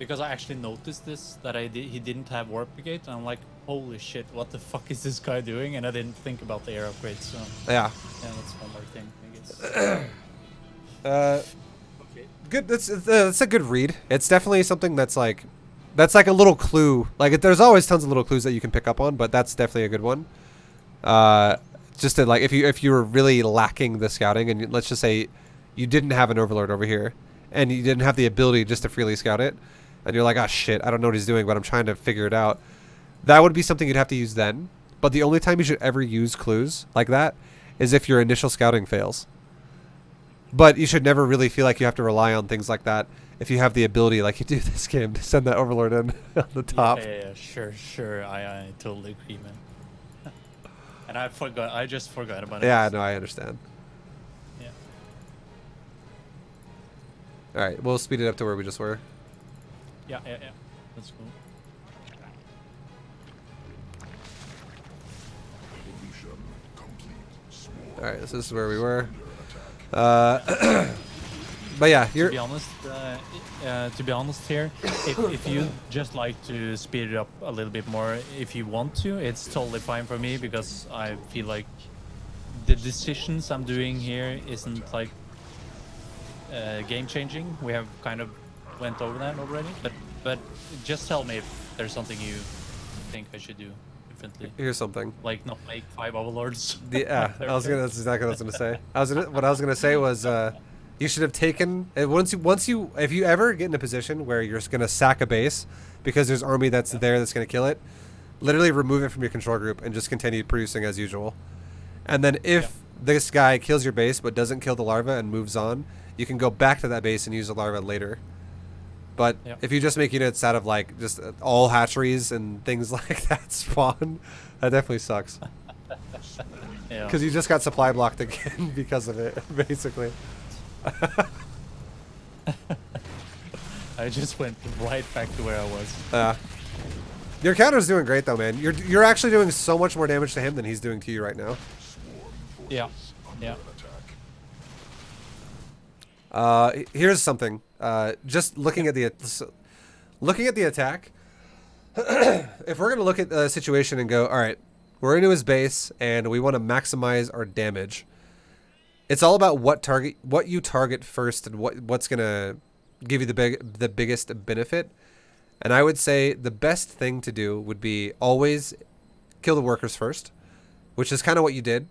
because I actually noticed this, that he didn't have Warp Gate, and I'm like, holy shit, what the fuck is this guy doing? And I didn't think about the air upgrade, so Yeah. yeah, that's one more thing, I guess. Okay. Good. That's a good read. It's definitely something that's like a little clue. Like there's always tons of little clues that you can pick up on, but that's definitely a good one. Just to like if you were really lacking the scouting, and let's just say you didn't have an overlord over here, and you didn't have the ability just to freely scout it, and you're like, oh shit, I don't know what he's doing, but I'm trying to figure it out. That would be something you'd have to use then. But the only time you should ever use clues like that is if your initial scouting fails. But you should never really feel like you have to rely on things like that if you have the ability, like you do this game, to send that overlord in on the top. Yeah, sure. I totally agree, man. And I just forgot about it. Yeah, no, I understand. Yeah. All right, we'll speed it up to where we just were. Yeah. That's cool. All right, this is where we were. But yeah, To be honest here, if you just like to speed it up a little bit more, if you want to, it's totally fine for me, because I feel like the decisions I'm doing here isn't like game changing. We have kind of went over that already, but just tell me if there's something you think I should do differently. here's something. Like not make 5 overlords. Yeah, that's exactly what I was gonna say. What I was gonna say was you should have taken if you ever get in a position where you're just gonna sack a base because there's army that's there that's gonna kill it, literally remove it from your control group and just continue producing as usual. And then if this guy kills your base but doesn't kill the larva and moves on, you can go back to that base and use the larva later. But if you just make units out of like just all hatcheries and things like that spawn, that definitely sucks. Yeah. Because you just got supply blocked again because of it, basically. I just went right back to where I was. Your counter's doing great though, man. You're actually doing so much more damage to him than he's doing to you right now. Yeah. Here's something. Just looking at the attack. If we're gonna look at the situation and go, all right, we're into his base and we want to maximize our damage. It's all about what you target first and what's gonna give you the biggest benefit. And I would say the best thing to do would be always kill the workers first, which is kind of what you did.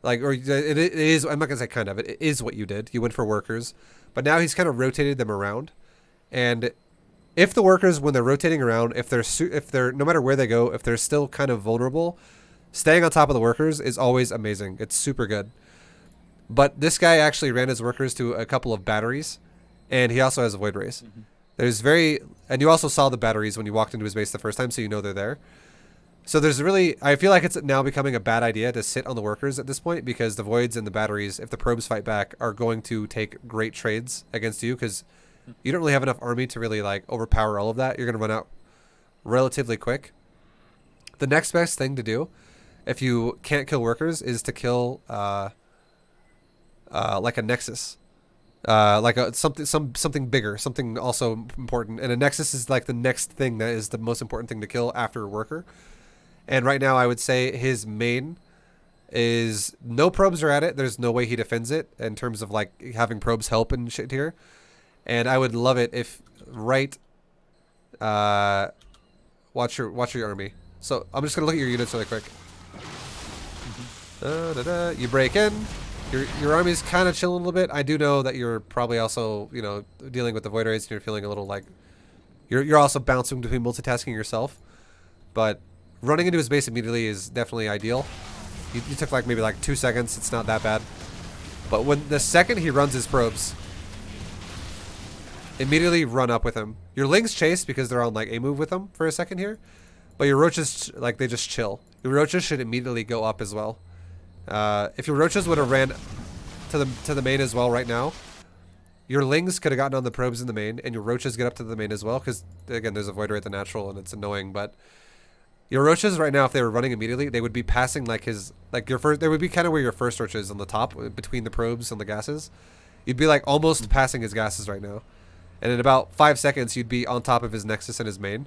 Like, or it is. I'm not gonna say kind of. It is what you did. You went for workers, but now he's kind of rotated them around. And if the workers, when they're rotating around, if they're no matter where they go, if they're still kind of vulnerable, staying on top of the workers is always amazing. It's super good. But this guy actually ran his workers to a couple of batteries, and he also has a void race. And you also saw the batteries when you walked into his base the first time, so you know they're there. So I feel like it's now becoming a bad idea to sit on the workers at this point, because the voids and the batteries, if the probes fight back, are going to take great trades against you, because you don't really have enough army to really like overpower all of that. You're going to run out relatively quick. The next best thing to do, if you can't kill workers, is to kill like a nexus. Like something bigger, something also important. And a nexus is like the next thing that is the most important thing to kill after a worker. And right now I would say his main is no probes are at it. There's no way he defends it in terms of like having probes help and shit here. And I would love it if watch your army. So I'm just gonna look at your units really quick. You break in. Your army's kind of chilling a little bit. I do know that you're probably also, dealing with the void rays and you're feeling a little like you're also bouncing between multitasking yourself. But running into his base immediately is definitely ideal. You took maybe 2 seconds. It's not that bad. But when the second he runs his probes, immediately run up with him. Your lings chase because they're on a move with them for a second here. But your roaches, they just chill. Your roaches should immediately go up as well. If your roaches would have ran to the main as well right now, your lings could have gotten on the probes in the main, and your roaches get up to the main as well, because again, there's a void ray at the natural, and it's annoying. But your roaches right now, if they were running immediately, they would be passing your first. They would be kind of where your first roach is on the top, between the probes and the gases. You'd be almost passing his gases right now, and in about 5 seconds, you'd be on top of his nexus and his main.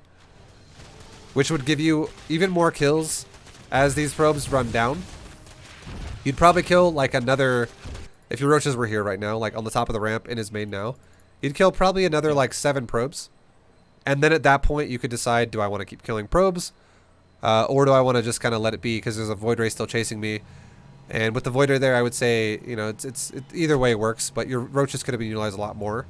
which would give you even more kills as these probes run down. You'd probably kill like another, if your roaches were here right now, like on the top of the ramp in his main now, you'd kill probably another like 7 probes. And then at that point, you could decide, do I want to keep killing probes? Or do I want to just kind of let it be because there's a Void Ray still chasing me? And with the Void Ray there, I would say, you know, it either way works, but your roaches could have been utilized a lot more.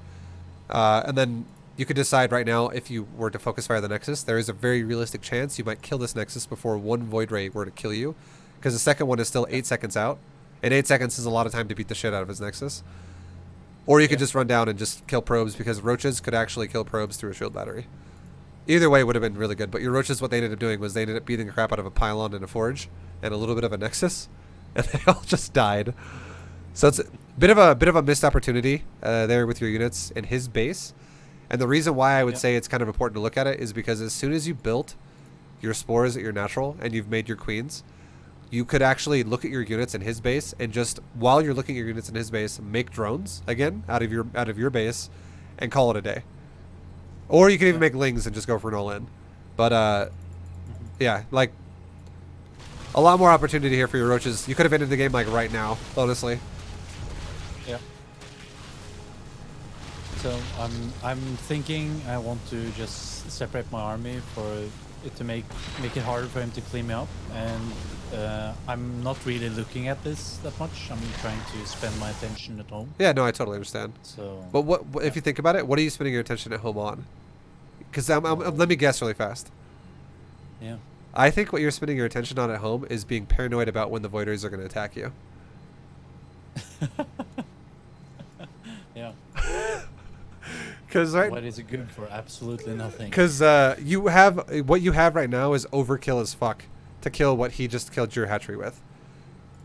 And then you could decide right now, if you were to focus fire the Nexus, there is a very realistic chance you might kill this Nexus before one Void Ray were to kill you. Because the second one is still 8 seconds out. And 8 seconds is a lot of time to beat the shit out of his Nexus. Or you could just run down and just kill probes, because roaches could actually kill probes through a shield battery. Either way would have been really good, but your roaches, what they ended up doing was they ended up beating the crap out of a pylon and a forge and a little bit of a Nexus, and they all just died. So it's a bit of a missed opportunity there with your units in his base. And the reason why I would say it's kind of important to look at it is because as soon as you built your spores at your natural and you've made your queens, you could actually look at your units in his base and just, while you're looking at your units in his base, make drones again out of your base and call it a day. Or you can even make lings and just go for an all-in. But yeah, like a lot more opportunity here for your roaches. You could have ended the game like right now, honestly. Yeah. So I'm thinking I want to just separate my army for it to make it harder for him to clean me up, and I'm not really looking at this that much. I'm trying to spend my attention at home. Yeah, no, I totally understand. So, but what if you think about it? What are you spending your attention at home on? Because let me guess really fast. Yeah. I think what you're spending your attention on at home is being paranoid about when the Void Rays are going to attack you. Yeah. Because what is it good for? Absolutely nothing. Because you have what you have right now is overkill as fuck to kill what he just killed your hatchery with.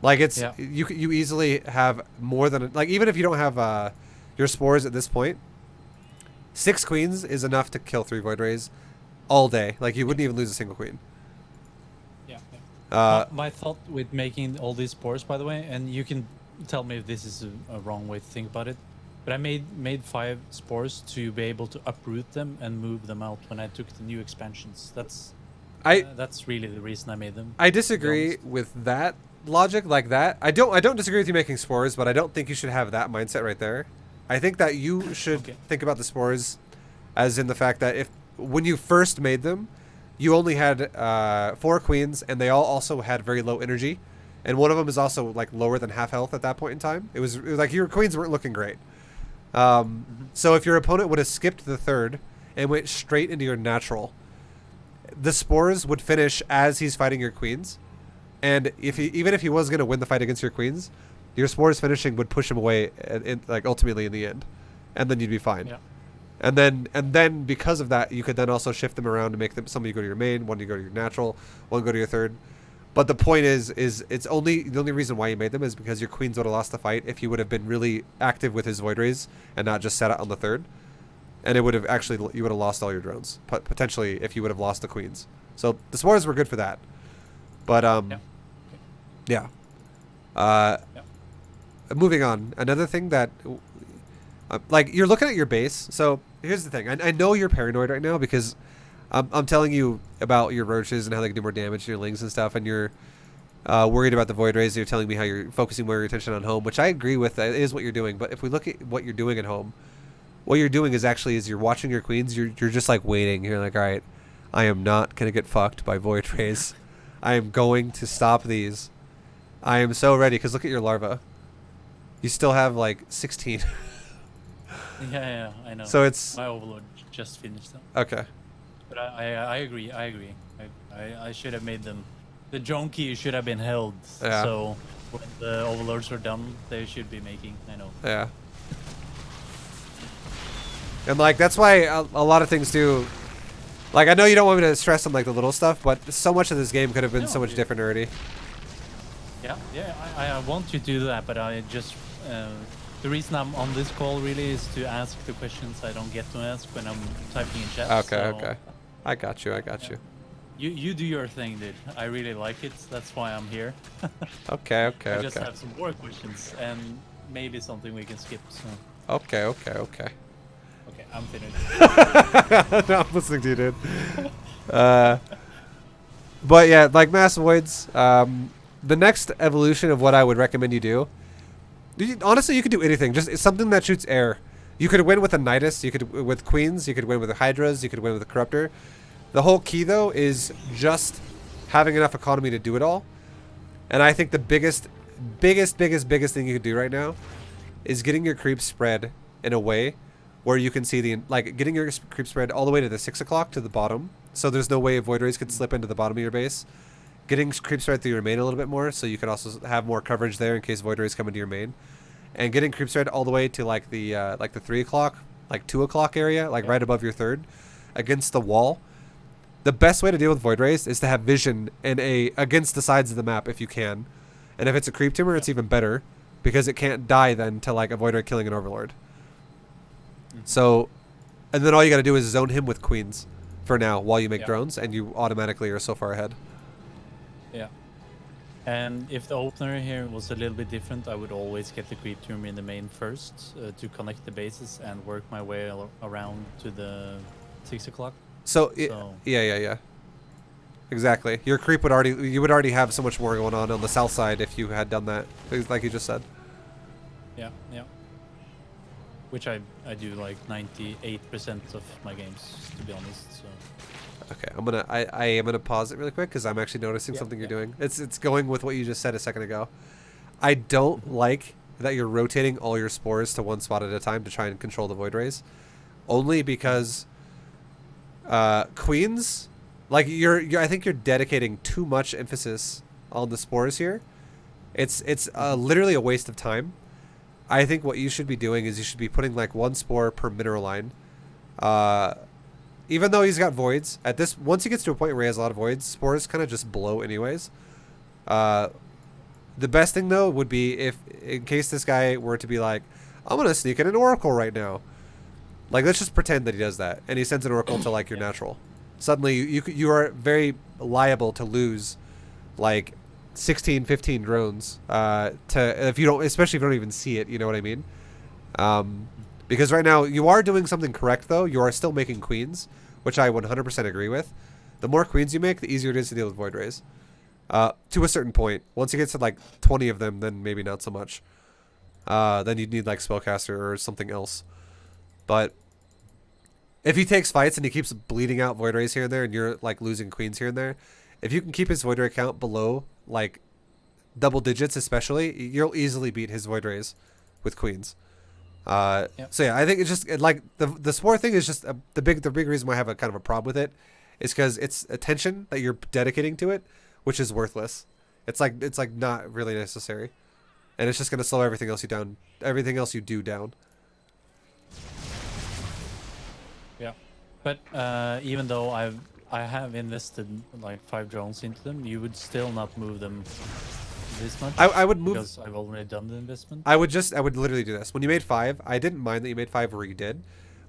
Like it's you easily have more than like, even if you don't have your spores at this point, 6 queens is enough to kill 3 Void Rays all day. Like you wouldn't even lose a single queen. Yeah. My thought with making all these spores, by the way, and you can tell me if this is a wrong way to think about it, but I made 5 spores to be able to uproot them and move them out when I took the new expansions. That's really the reason I made them. I disagree with that logic like that. I don't disagree with you making spores, but I don't think you should have that mindset right there. I think that you should think about the spores as in the fact that if when you first made them, you only had 4 queens, and they all also had very low energy, and one of them is also like lower than half health at that point in time. It was like your queens weren't looking great. So if your opponent would have skipped the 3rd and went straight into your natural, the spores would finish as he's fighting your queens, and even if he was going to win the fight against your queens, your spores finishing would push him away like ultimately in the end, and then you'd be fine. Yeah. And then because of that, you could then also shift them around to make them, some of you go to your main, one you go to your natural, one go to your 3rd. But the point is the only reason why you made them is because your queens would have lost the fight if he would have been really active with his Void Rays and not just sat out on the 3rd. And it would have actually, you would have lost all your drones, potentially, if you would have lost the queens. So the spores were good for that. But moving on, another thing that like you're looking at your base. So here's the thing. I know you're paranoid right now because I'm telling you about your roaches and how they can do more damage to your lings and stuff, and you're worried about the Void Rays. You're telling me how you're focusing more of your attention on home, which I agree with. That is what you're doing. But if we look at what you're doing at home, what you're doing is actually you're watching your queens. You're just like waiting. You're like, all right, I am not gonna get fucked by Void Rays. I am going to stop these. I am so ready, because look at your larva. You still have like 16. Yeah, I know. So it's my overlord just finished them. Okay. But I agree. I should have made them. The drone key should have been held. Yeah. So when the overlords are done, they should be making. I know. Yeah. And like that's why a lot of things do. Like I know you don't want me to stress on like the little stuff, but so much of this game could have been so much different already. Yeah. I want you to do that, but I just. The reason I'm on this call really is to ask the questions I don't get to ask when I'm typing in chat. Okay. I got you. You do your thing, dude. I really like it. That's why I'm here. Okay. I just have some more questions and maybe something we can skip. So. Okay. Okay, I'm finished. No, I'm listening to you, dude. But yeah, like mass voids. The next evolution of what I would recommend you do. Honestly, you could do anything. Just it's something that shoots air. You could win with a Nidus. You could with Queens. You could win with the Hydras. You could win with a Corruptor. The whole key though is just having enough economy to do it all. And I think the biggest thing you could do right now is getting your creep spread in a way where you can see the getting your creep spread all the way to the 6 o'clock to the bottom, so there's no way Void Rays could slip into the bottom of your base. Getting creep spread through your main a little bit more, so you can also have more coverage there in case Void Rays come into your main, and getting creep spread all the way to like the 3 o'clock, like 2 o'clock area, like right above your third, against the wall. The best way to deal with Void Rays is to have vision in against the sides of the map if you can, and if it's a creep tumor, it's even better because it can't die then to like a Void Ray killing an Overlord. So, and then all you got to do is zone him with Queens for now while you make drones, and you automatically are so far ahead. Yeah. And if the opener here was a little bit different, I would always get the creep tumor in the main first to connect the bases and work my way around to the 6 o'clock. So, yeah. Exactly. Your creep would already have so much more going on the south side if you had done that, like you just said. Yeah. Which I do like 98% of my games, to be honest. So. Okay, I am gonna pause it really quick because I'm actually noticing something you're doing. It's going with what you just said a second ago. I don't like that you're rotating all your spores to one spot at a time to try and control the Void Rays, only because Queens, like I think you're dedicating too much emphasis on the spores here. It's literally a waste of time. I think what you should be doing is you should be putting like one spore per mineral line. Even though he's got voids, once he gets to a point where he has a lot of voids, spores kind of just blow anyways. The best thing though would be if, in case this guy were to be like, I'm gonna sneak in an Oracle right now. Like, let's just pretend that he does that, and he sends an Oracle to like your natural. Suddenly, you are very liable to lose, like, 16, 15 drones. Especially if you don't even see it. You know what I mean? Because right now you are doing something correct though. You are still making queens, which I 100% agree with. The more queens you make, the easier it is to deal with Void Rays. To a certain point. Once you get to like 20 of them, then maybe not so much. Then you'd need like Spellcaster or something else. But if he takes fights and he keeps bleeding out Void Rays here and there, and you're like losing queens here and there, if you can keep his Void Ray count below like double digits, especially, you'll easily beat his Void Rays with queens. So yeah, I think it's just like the spore thing is just the big reason why I have a kind of a problem with it is because it's attention that you're dedicating to it, which is worthless. It's like not really necessary, and it's just gonna slow everything else you do down. Yeah, but even though I have invested like 5 drones into them, you would still not move them this much. I would move because I've already done the investment. I would literally do this. When you made 5, I didn't mind that you made 5 where you did,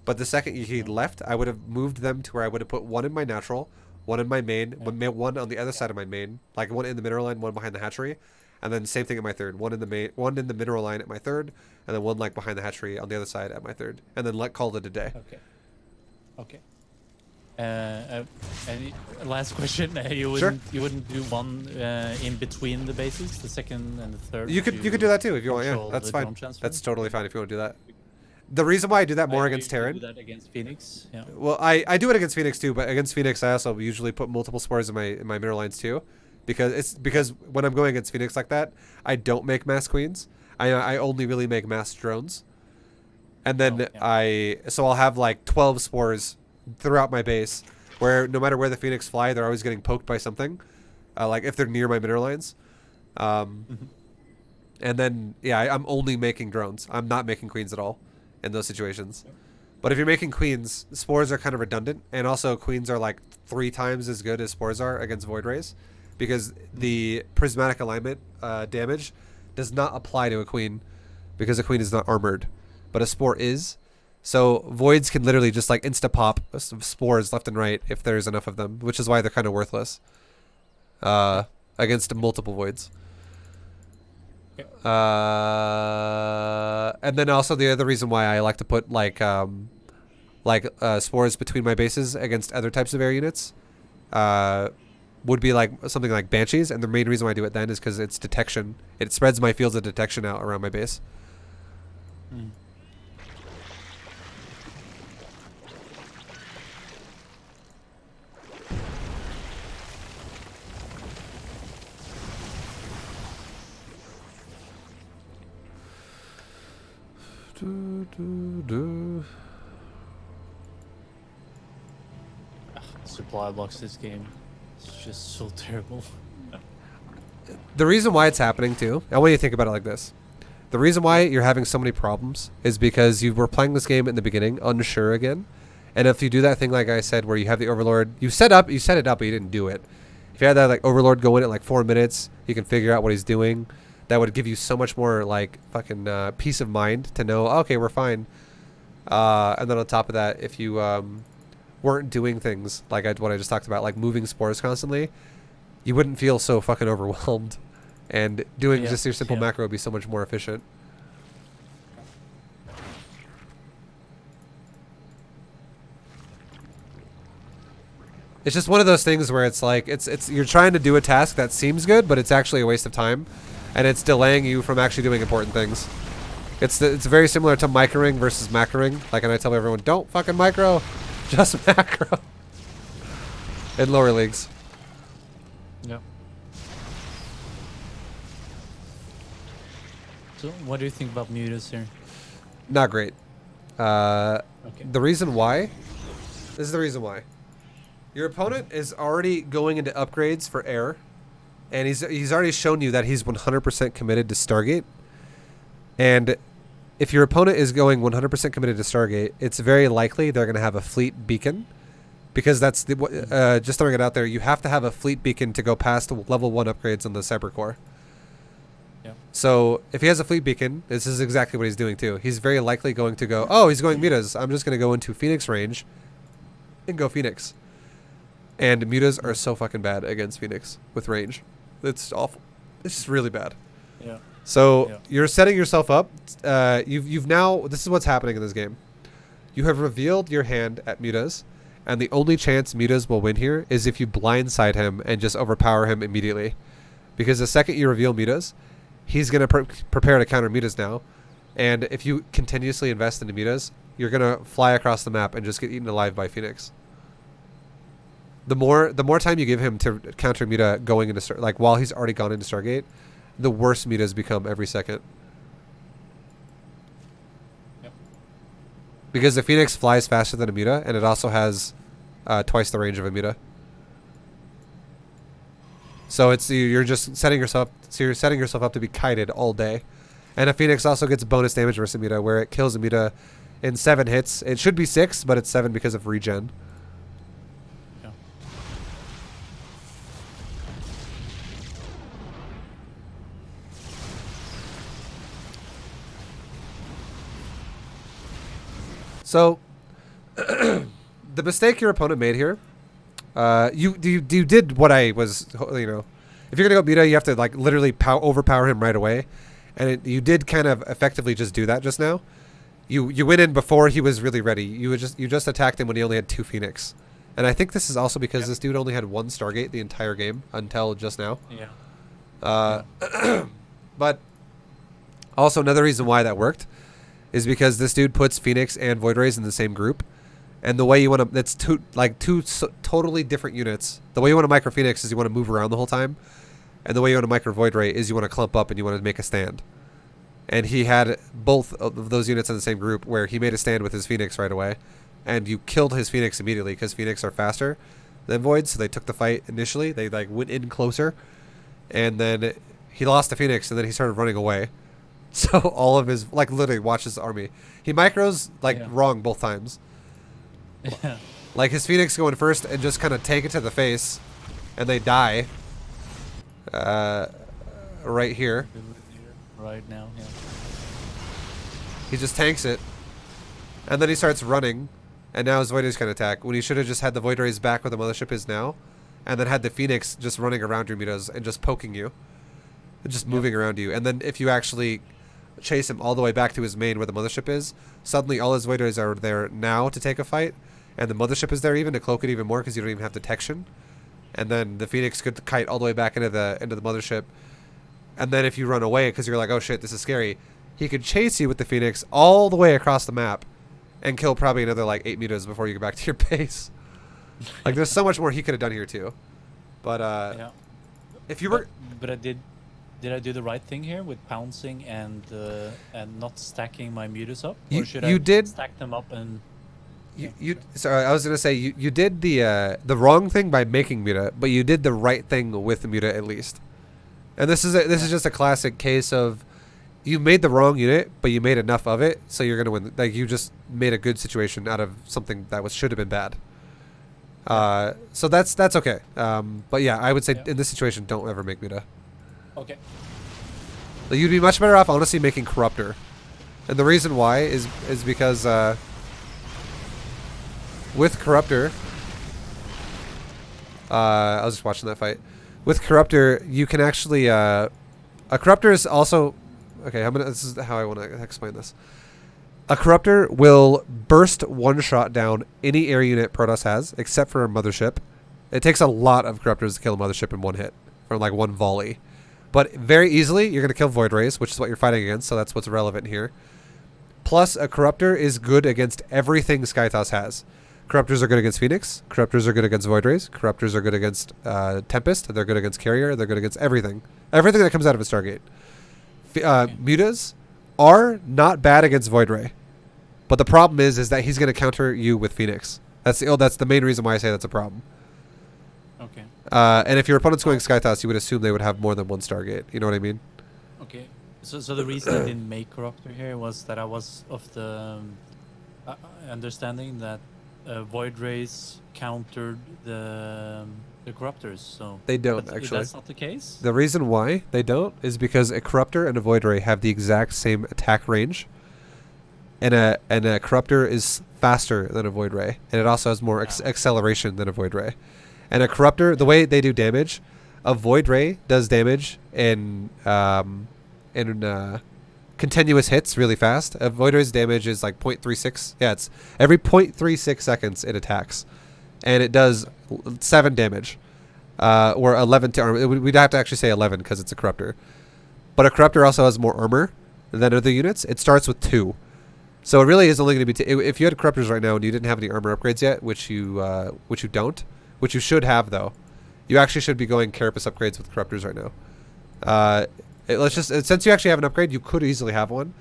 but the second he left, I would have moved them to where I would have put 1 in my natural, 1 in my main, 1 on the other side of my main, like 1 in the mineral line, 1 behind the hatchery, and then same thing at my third, 1 in the main, 1 in the mineral line at my third, and then 1 like behind the hatchery on the other side at my third, and then call it a day. Okay. And last question, you wouldn't do 1 in between the bases, the second and the third? You could do that too if you want. Yeah, that's fine. That's totally fine if you want to do that. The reason why I do that more against Terran. Do that against Phoenix. Yeah. Well, I do it against Phoenix too, but against Phoenix I also usually put multiple spores in my mineral lines too, because when I'm going against Phoenix like that, I don't make mass queens. I only really make mass drones, and then I'll have like 12 spores throughout my base, where no matter where the Phoenix fly, they're always getting poked by something, like if they're near my mineral lines. And then I'm only making drones. I'm not making queens at all in those situations. But if you're making queens, spores are kind of redundant, and also queens are like 3 times as good as spores are against Void Rays, because the prismatic alignment damage does not apply to a queen, because a queen is not armored, but a spore is. So voids can literally just like insta pop spores left and right if there's enough of them, which is why they're kind of worthless against multiple voids. And then also the other reason why I like to put spores between my bases against other types of air units, would be like something like Banshees, and the main reason why I do it then is because it's detection. It spreads my fields of detection out around my base. Mm. Supply blocks this game. It's just so terrible. The reason why it's happening too, I want you to think about it like this. The reason why you're having so many problems is because you were playing this game in the beginning unsure again. And if you do that thing like I said where you have the Overlord, you set it up, but you didn't do it. If you had that like Overlord go in at like 4 minutes, you can figure out what he's doing. That would give you so much more like fucking peace of mind to know, okay, we're fine. And then on top of that, if you weren't doing things like what I just talked about, like moving spores constantly, you wouldn't feel so fucking overwhelmed. And doing just your simple macro would be so much more efficient. It's just one of those things where it's like it's you're trying to do a task that seems good, but it's actually a waste of time, and it's delaying you from actually doing important things. It's very similar to microing versus macroing. Like, and I tell everyone, don't fucking micro, just macro. In lower leagues. Yep. So, what do you think about mutas here? Not great. Okay. The reason why. This is the reason why. Your opponent is already going into upgrades for air, and he's already shown you that he's 100% committed to Stargate. And if your opponent is going 100% committed to Stargate, it's very likely they're going to have a fleet beacon, because that's the just throwing it out there. You have to have a fleet beacon to go past level 1 upgrades on the Cyber Core. Yeah. So if he has a fleet beacon, this is exactly what he's doing too. He's very likely going to go, oh, he's going mutas. I'm just going to go into Phoenix range and go Phoenix. And mutas are so fucking bad against Phoenix with range. It's awful. It's just really bad. Yeah. So you're setting yourself up. You've now. This is what's happening in this game. You have revealed your hand at mutas, and the only chance mutas will win here is if you blindside him and just overpower him immediately. Because the second you reveal mutas, he's gonna prepare to counter mutas now, and if you continuously invest into mutas, you're gonna fly across the map and just get eaten alive by Phoenix. The more time you give him to counter muta going into like while he's already gone into Stargate, the worse mutas become every second. Yep. Because the Phoenix flies faster than a muta, and it also has twice the range of a muta. So you're just setting yourself. So you're setting yourself up to be kited all day, and a Phoenix also gets bonus damage versus a muta, where it kills a muta in 7 hits. It should be 6, but it's 7 because of regen. So, the mistake your opponent made here, you did what I was, you know, if you're gonna go muta, you have to like literally overpower him right away, and you did kind of effectively just do that just now. You went in before he was really ready. You just attacked him when he only had 2 Phoenix, and I think this is also because this dude only had 1 Stargate the entire game until just now. Yeah. But also another reason why that worked is because this dude puts Phoenix and Void Rays in the same group, and the way you want to, that's two totally different units. The way you want to micro Phoenix is you want to move around the whole time, and the way you want to micro Void Ray is you want to clump up and you want to make a stand. And he had both of those units in the same group, where he made a stand with his Phoenix right away, and you killed his Phoenix immediately because Phoenix are faster than Void, so they took the fight initially. They like went in closer, and then he lost the Phoenix, and then he started running away. So all of his, like, literally watch his army. He micros like wrong both times. Yeah. Like his Phoenix going first and just kind of take it to the face, and they die. Right here. Right now, yeah. He just tanks it, and then he starts running, and now his Void Rays can attack, when he should have just had the Void Rays back where the Mothership is now, and then had the Phoenix just running around your mutas and just poking you, and just moving around you. And then if you actually chase him all the way back to his main where the Mothership is, suddenly all his Void Rays are there now to take a fight, and the Mothership is there even to cloak it even more because you don't even have detection. and then the Phoenix could kite all the way back into the mothership. And then if you run away because you're like, oh shit, this is scary, he could chase you with the Phoenix all the way across the map and kill probably another like 8 mutas before you get back to your base. Like there's so much more he could have done here too. But Yeah. if you were, But I did I do the right thing here with pouncing and not stacking my mutas up? You- Or should you I did- stack them up and you sorry, I was gonna say you did the wrong thing by making muta, but you did the right thing with muta at least. And this is just a classic case of you made the wrong unit, but you made enough of it, so you're gonna win. Like you just made a good situation out of something that should have been bad. So that's okay. But yeah, I would say in this situation, don't ever make muta. Okay. Like, you'd be much better off honestly making Corruptor, and the reason why is because with Corruptor, I was just watching that fight. With Corruptor, you can actually a Corruptor is also okay. This is how I want to explain this. A Corruptor will burst one-shot down any air unit Protoss has, except for a mothership. It takes a lot of Corruptors to kill a mothership in one hit, from like one volley. But very easily, you're going to kill Void Rays, which is what you're fighting against, so that's what's relevant here. Plus, a Corruptor is good against everything Skytoss has. Corruptors are good against Phoenix. Corruptors are good against Void Rays. Corruptors are good against Tempest. They're good against Carrier. They're good against everything. Everything that comes out of a Stargate. Mutas are not bad against Void Ray. But the problem is that he's going to counter you with Phoenix. That's the main reason why I say that's a problem. Okay. And if your opponent's going Skytoss, you would assume they would have more than one Stargate. You know what I mean? Okay. So the reason I didn't make Corruptor here was that I was of the understanding that Void Rays countered the Corruptors. So They don't, but actually. That's not the case. The reason why they don't is because a Corruptor and a Void Ray have the exact same attack range. And a Corruptor is faster than a Void Ray. And it also has more acceleration than a Void Ray. And a Corruptor, the way they do damage, a Void Ray does damage in continuous hits really fast. A Void Ray's damage is like 0.36. Yeah, it's every 0.36 seconds it attacks. And it does 7 damage. Or 11 to armor. We'd have to actually say 11 because it's a Corruptor. But a Corruptor also has more armor than other units. It starts with 2. So it really is only going to be... if you had Corruptors right now and you didn't have any armor upgrades yet, which you don't, which you should have though, you actually should be going Carapace upgrades with Corruptors right now. Since you actually have an upgrade, you could easily have one.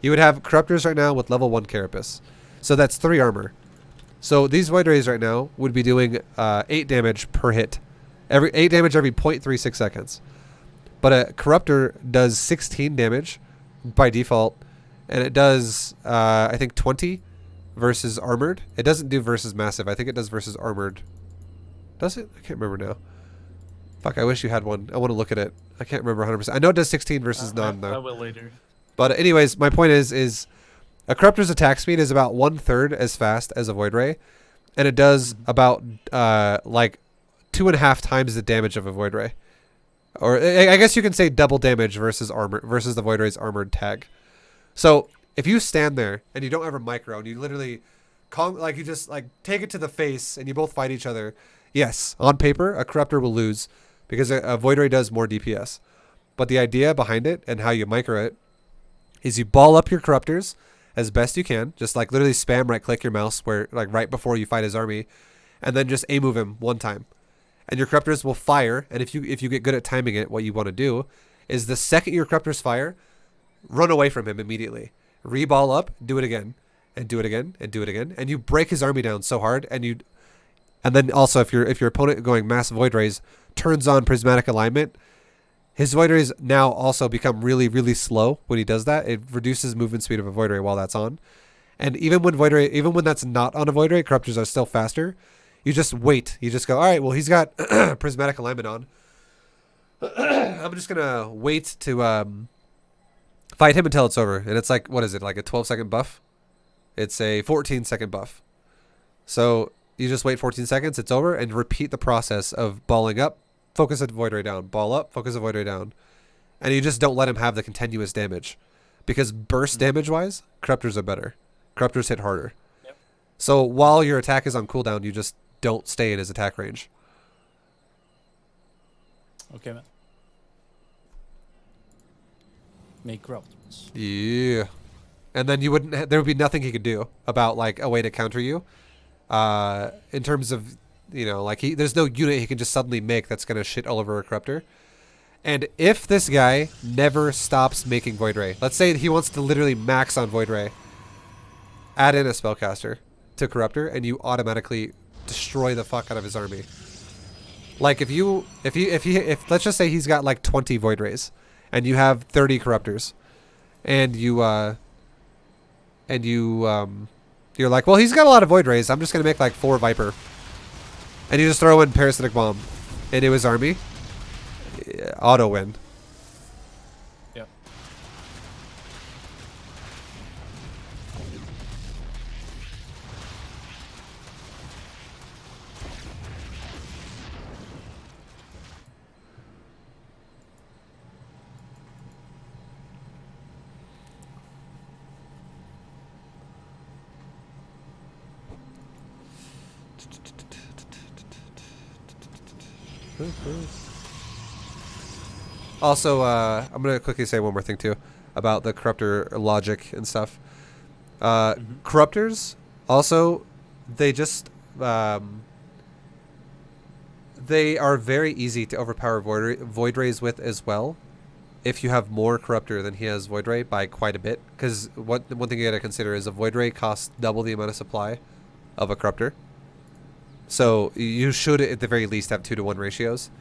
You would have Corruptors right now with level 1 Carapace. So that's 3 armor. So these Void Rays right now would be doing 8 damage per hit. 8 damage every 0.36 seconds. But a Corruptor does 16 damage by default. And it does, I think, 20 versus armored. It doesn't do versus massive. I think it does versus armored. Does it? I can't remember now. Fuck, I wish you had one. I want to look at it. I can't remember 100%. I know it does 16 versus none, though. I will later. But anyways, my point is a Corruptor's attack speed is about 1/3 as fast as a Void Ray. And it does about, like, 2.5 times the damage of a Void Ray. Or, I guess you can say double damage versus the Void Ray's armored tag. So if you stand there and you don't ever micro and you literally you just like take it to the face and you both fight each other, yes, on paper a Corruptor will lose because a Void Ray does more DPS. But the idea behind it and how you micro it is you ball up your Corruptors as best you can, just like literally spam right click your mouse where like right before you fight his army, and then just A move him one time. And your Corruptors will fire, and if you get good at timing it, what you want to do is the second your Corruptors fire, run away from him immediately. Reball up, do it again, and do it again, and do it again, and you break his army down so hard, and then also if your opponent going mass Void Rays turns on prismatic alignment, his Void Rays now also become really, really slow when he does that. It reduces movement speed of a Void Ray while that's on. And even when that's not on a Void Ray, Corruptors are still faster. You just wait. You just go, all right, well, he's got prismatic alignment on. I'm just gonna wait to fight him until it's over. And it's like, what is it, like a 12-second buff? It's a 14-second buff. So you just wait 14 seconds, it's over, and repeat the process of balling up, focus a Void Ray down, ball up, focus a Void Ray down. And you just don't let him have the continuous damage. Because burst damage-wise, Corruptors are better. Corruptors hit harder. Yep. So while your attack is on cooldown, you just don't stay in his attack range. Okay, man. Make corruptors. Yeah. And then you wouldn't. There would be nothing he could do about like a way to counter you. In terms of, you know, like there's no unit he can just suddenly make that's gonna shit all over a corruptor. And if this guy never stops making Void Ray, let's say he wants to literally max on Void Ray, add in a spellcaster to Corruptor, and you automatically destroy the fuck out of his army. Like if let's just say he's got like 20 Void Rays, and you have 30 Corruptors, and you're like, well, he's got a lot of Void Rays. I'm just gonna make like 4 Viper, and you just throw in Parasitic Bomb into his army. Auto win. Yep. Also, I'm going to quickly say one more thing, too, about the Corruptor logic and stuff. Corruptors, also, they just... they are very easy to overpower Void Rays with as well, if you have more Corruptor than he has Void Ray by quite a bit. Because one thing you got to consider is a Void Ray costs double the amount of supply of a Corruptor. So you should, at the very least, have 2-to-1 ratios.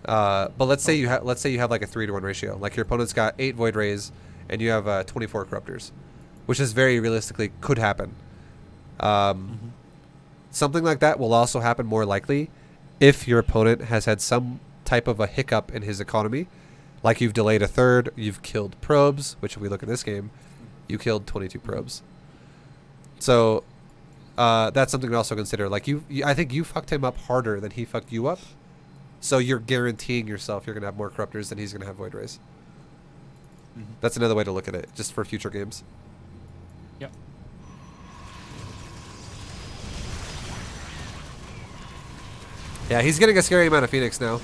But let's say you have like a 3-to-1 ratio. Like your opponent's got 8 Void Rays and you have 24 Corruptors, which is very realistically could happen. Something like that will also happen more likely if your opponent has had some type of a hiccup in his economy, like you've delayed a third, you've killed probes, which if we look at this game, you killed 22 probes. So that's something to also consider. Like I think you fucked him up harder than he fucked you up. So you're guaranteeing yourself you're going to have more Corruptors than he's going to have Void Rays. That's another way to look at it, just for future games. Yep. Yeah, he's getting a scary amount of Phoenix now.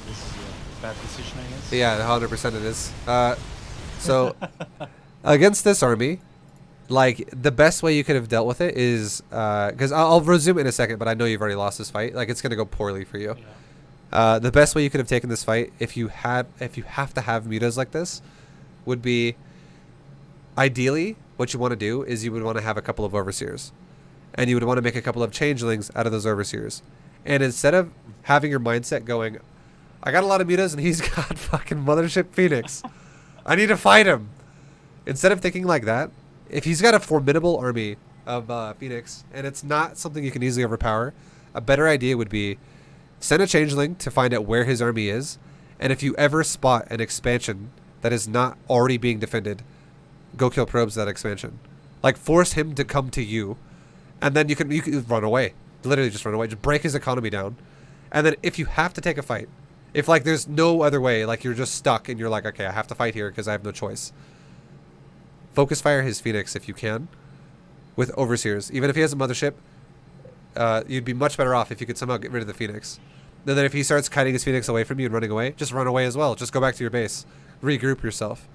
This is a bad decision, I guess. Yeah, 100% it is. So, against this army, like, the best way you could have dealt with it is, because I'll resume in a second, but I know you've already lost this fight. Like, it's going to go poorly for you. Yeah. The best way you could have taken this fight, if you have to have mutas like this, would be, ideally, what you want to do is you would want to have a couple of Overseers. And you would want to make a couple of Changelings out of those Overseers. And instead of having your mindset going, I got a lot of mutas and he's got fucking Mothership Phoenix. I need to fight him. Instead of thinking like that, if he's got a formidable army of Phoenix and it's not something you can easily overpower, a better idea would be send a Changeling to find out where his army is, and if you ever spot an expansion that is not already being defended, go kill probes that expansion. Like, force him to come to you, and then you can run away. Literally just run away. Just break his economy down. And then if you have to take a fight, if like there's no other way, like you're just stuck and you're like, okay, I have to fight here because I have no choice, focus fire his Phoenix if you can with Overseers. Even if he has a Mothership, you'd be much better off if you could somehow get rid of the Phoenix. And then if he starts kiting his Phoenix away from you and running away, just run away as well. Just go back to your base. Regroup yourself.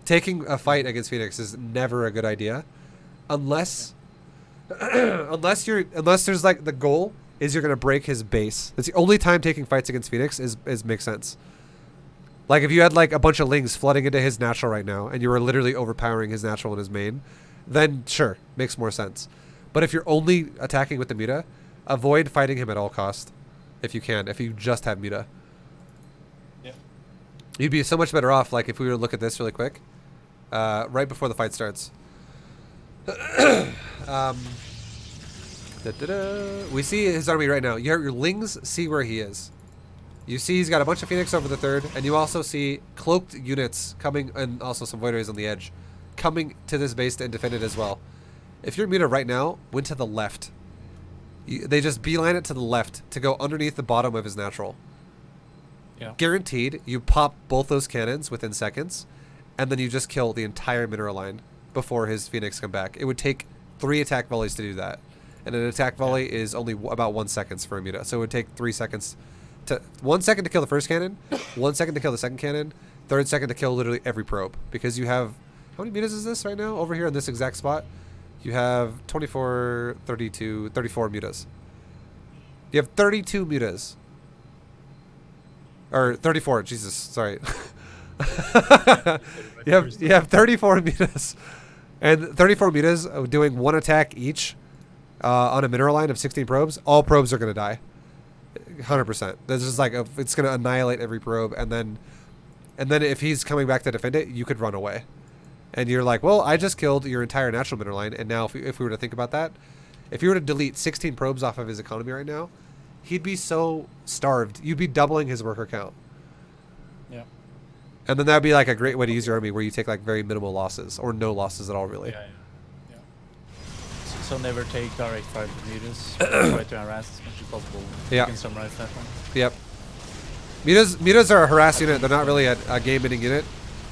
Taking a fight against Phoenix is never a good idea unless unless there's like the goal is you're going to break his base. That's the only time taking fights against Phoenix is makes sense. Like if you had like a bunch of Lings flooding into his natural right now and you were literally overpowering his natural and his main, then sure, makes more sense. But if you're only attacking with the muta, avoid fighting him at all cost if you can, if you just have muta. Yeah. You'd be so much better off like if we were to look at this really quick, right before the fight starts. We see his army right now. Your Lings see where he is. You see he's got a bunch of Phoenix over the third, and you also see cloaked units coming, and also some Void Rays on the edge, coming to this base and defend it as well. If your muta right now went to the left, they just beeline it to the left to go underneath the bottom of his natural. Yeah. Guaranteed, you pop both those cannons within seconds, and then you just kill the entire mineral line before his Phoenix come back. It would take 3 attack volleys to do that. and an attack volley is only about 1 second for a muta. So it would take 3 seconds to 1 second to kill the first cannon, 1 second to kill the second cannon, 3rd second to kill literally every probe, because you have how many mutas is this right now over here in this exact spot? You have 24, 32, 34 mutas. You have 32 mutas. Or 34, Jesus, sorry. you have 34 mutas. And 34 mutas doing 1 attack each on a mineral line of 16 probes. All probes are going to die. 100%. This is like it's going to annihilate every probe, and then if he's coming back to defend it, you could run away. And you're like, well, I just killed your entire natural mineral line, and now if we were to think about that, if you were to delete 16 probes off of his economy right now, he'd be so starved. You'd be doubling his worker count. Yeah. And then that would be like a great way to use your army, where you take like very minimal losses or no losses at all, really. Yeah. So never take direct fire from mutas. Try to harass as much as possible. Yeah. You can summarize that one. Yep. Mutas are a harass unit. They're not really a game-ending unit.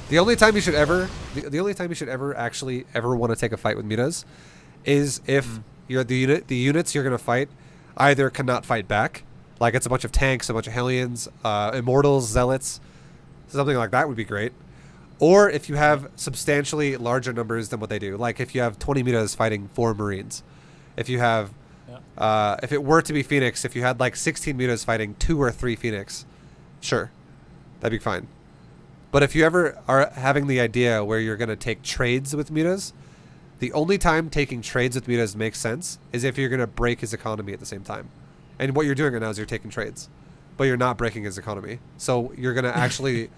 The only time you should ever, actually want to take a fight with mutas, is if you're the units you're gonna fight either cannot fight back, like it's a bunch of tanks, a bunch of Hellions, Immortals, Zealots, something like that would be great. Or if you have substantially larger numbers than what they do, like if you have 20 mutas fighting 4 Marines, if you have, if it were to be Phoenix, if you had like 16 mutas fighting 2 or 3 Phoenix, sure, that'd be fine. But if you ever are having the idea where you're going to take trades with mutas, the only time taking trades with mutas makes sense is if you're going to break his economy at the same time. And what you're doing right now is you're taking trades, but you're not breaking his economy. So you're going to actually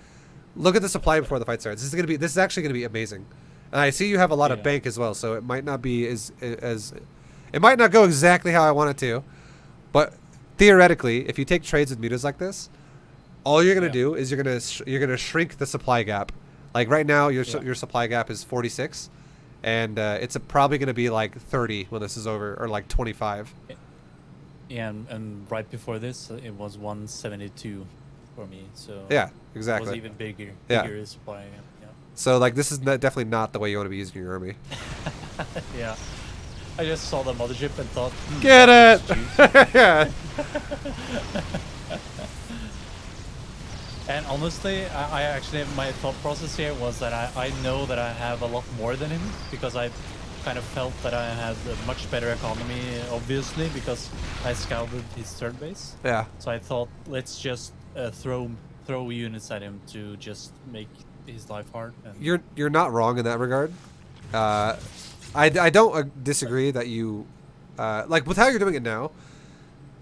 look at the supply before the fight starts. This is actually going to be amazing. And I see you have a lot of bank as well, so it might not be as it might not go exactly how I want it to, but theoretically, if you take trades with mutas like this, all you're gonna do is you're gonna shrink the supply gap. Like right now, your supply gap is 46, and it's probably gonna be like 30 when this is over, or like 25. Yeah, and right before this, it was 172 for me. So yeah, exactly. It was even bigger. Yeah. Bigger supply. Yeah. So like this is definitely not the way you want to be using your army. Yeah. I just saw the mothership and thought, get it. Yeah. And honestly, I actually, my thought process here was that I know that I have a lot more than him, because I kind of felt that I had a much better economy, obviously, because I scouted his third base. Yeah. So I thought, let's just throw units at him to just make his life hard. And You're not wrong in that regard. I don't disagree that you, like with how you're doing it now,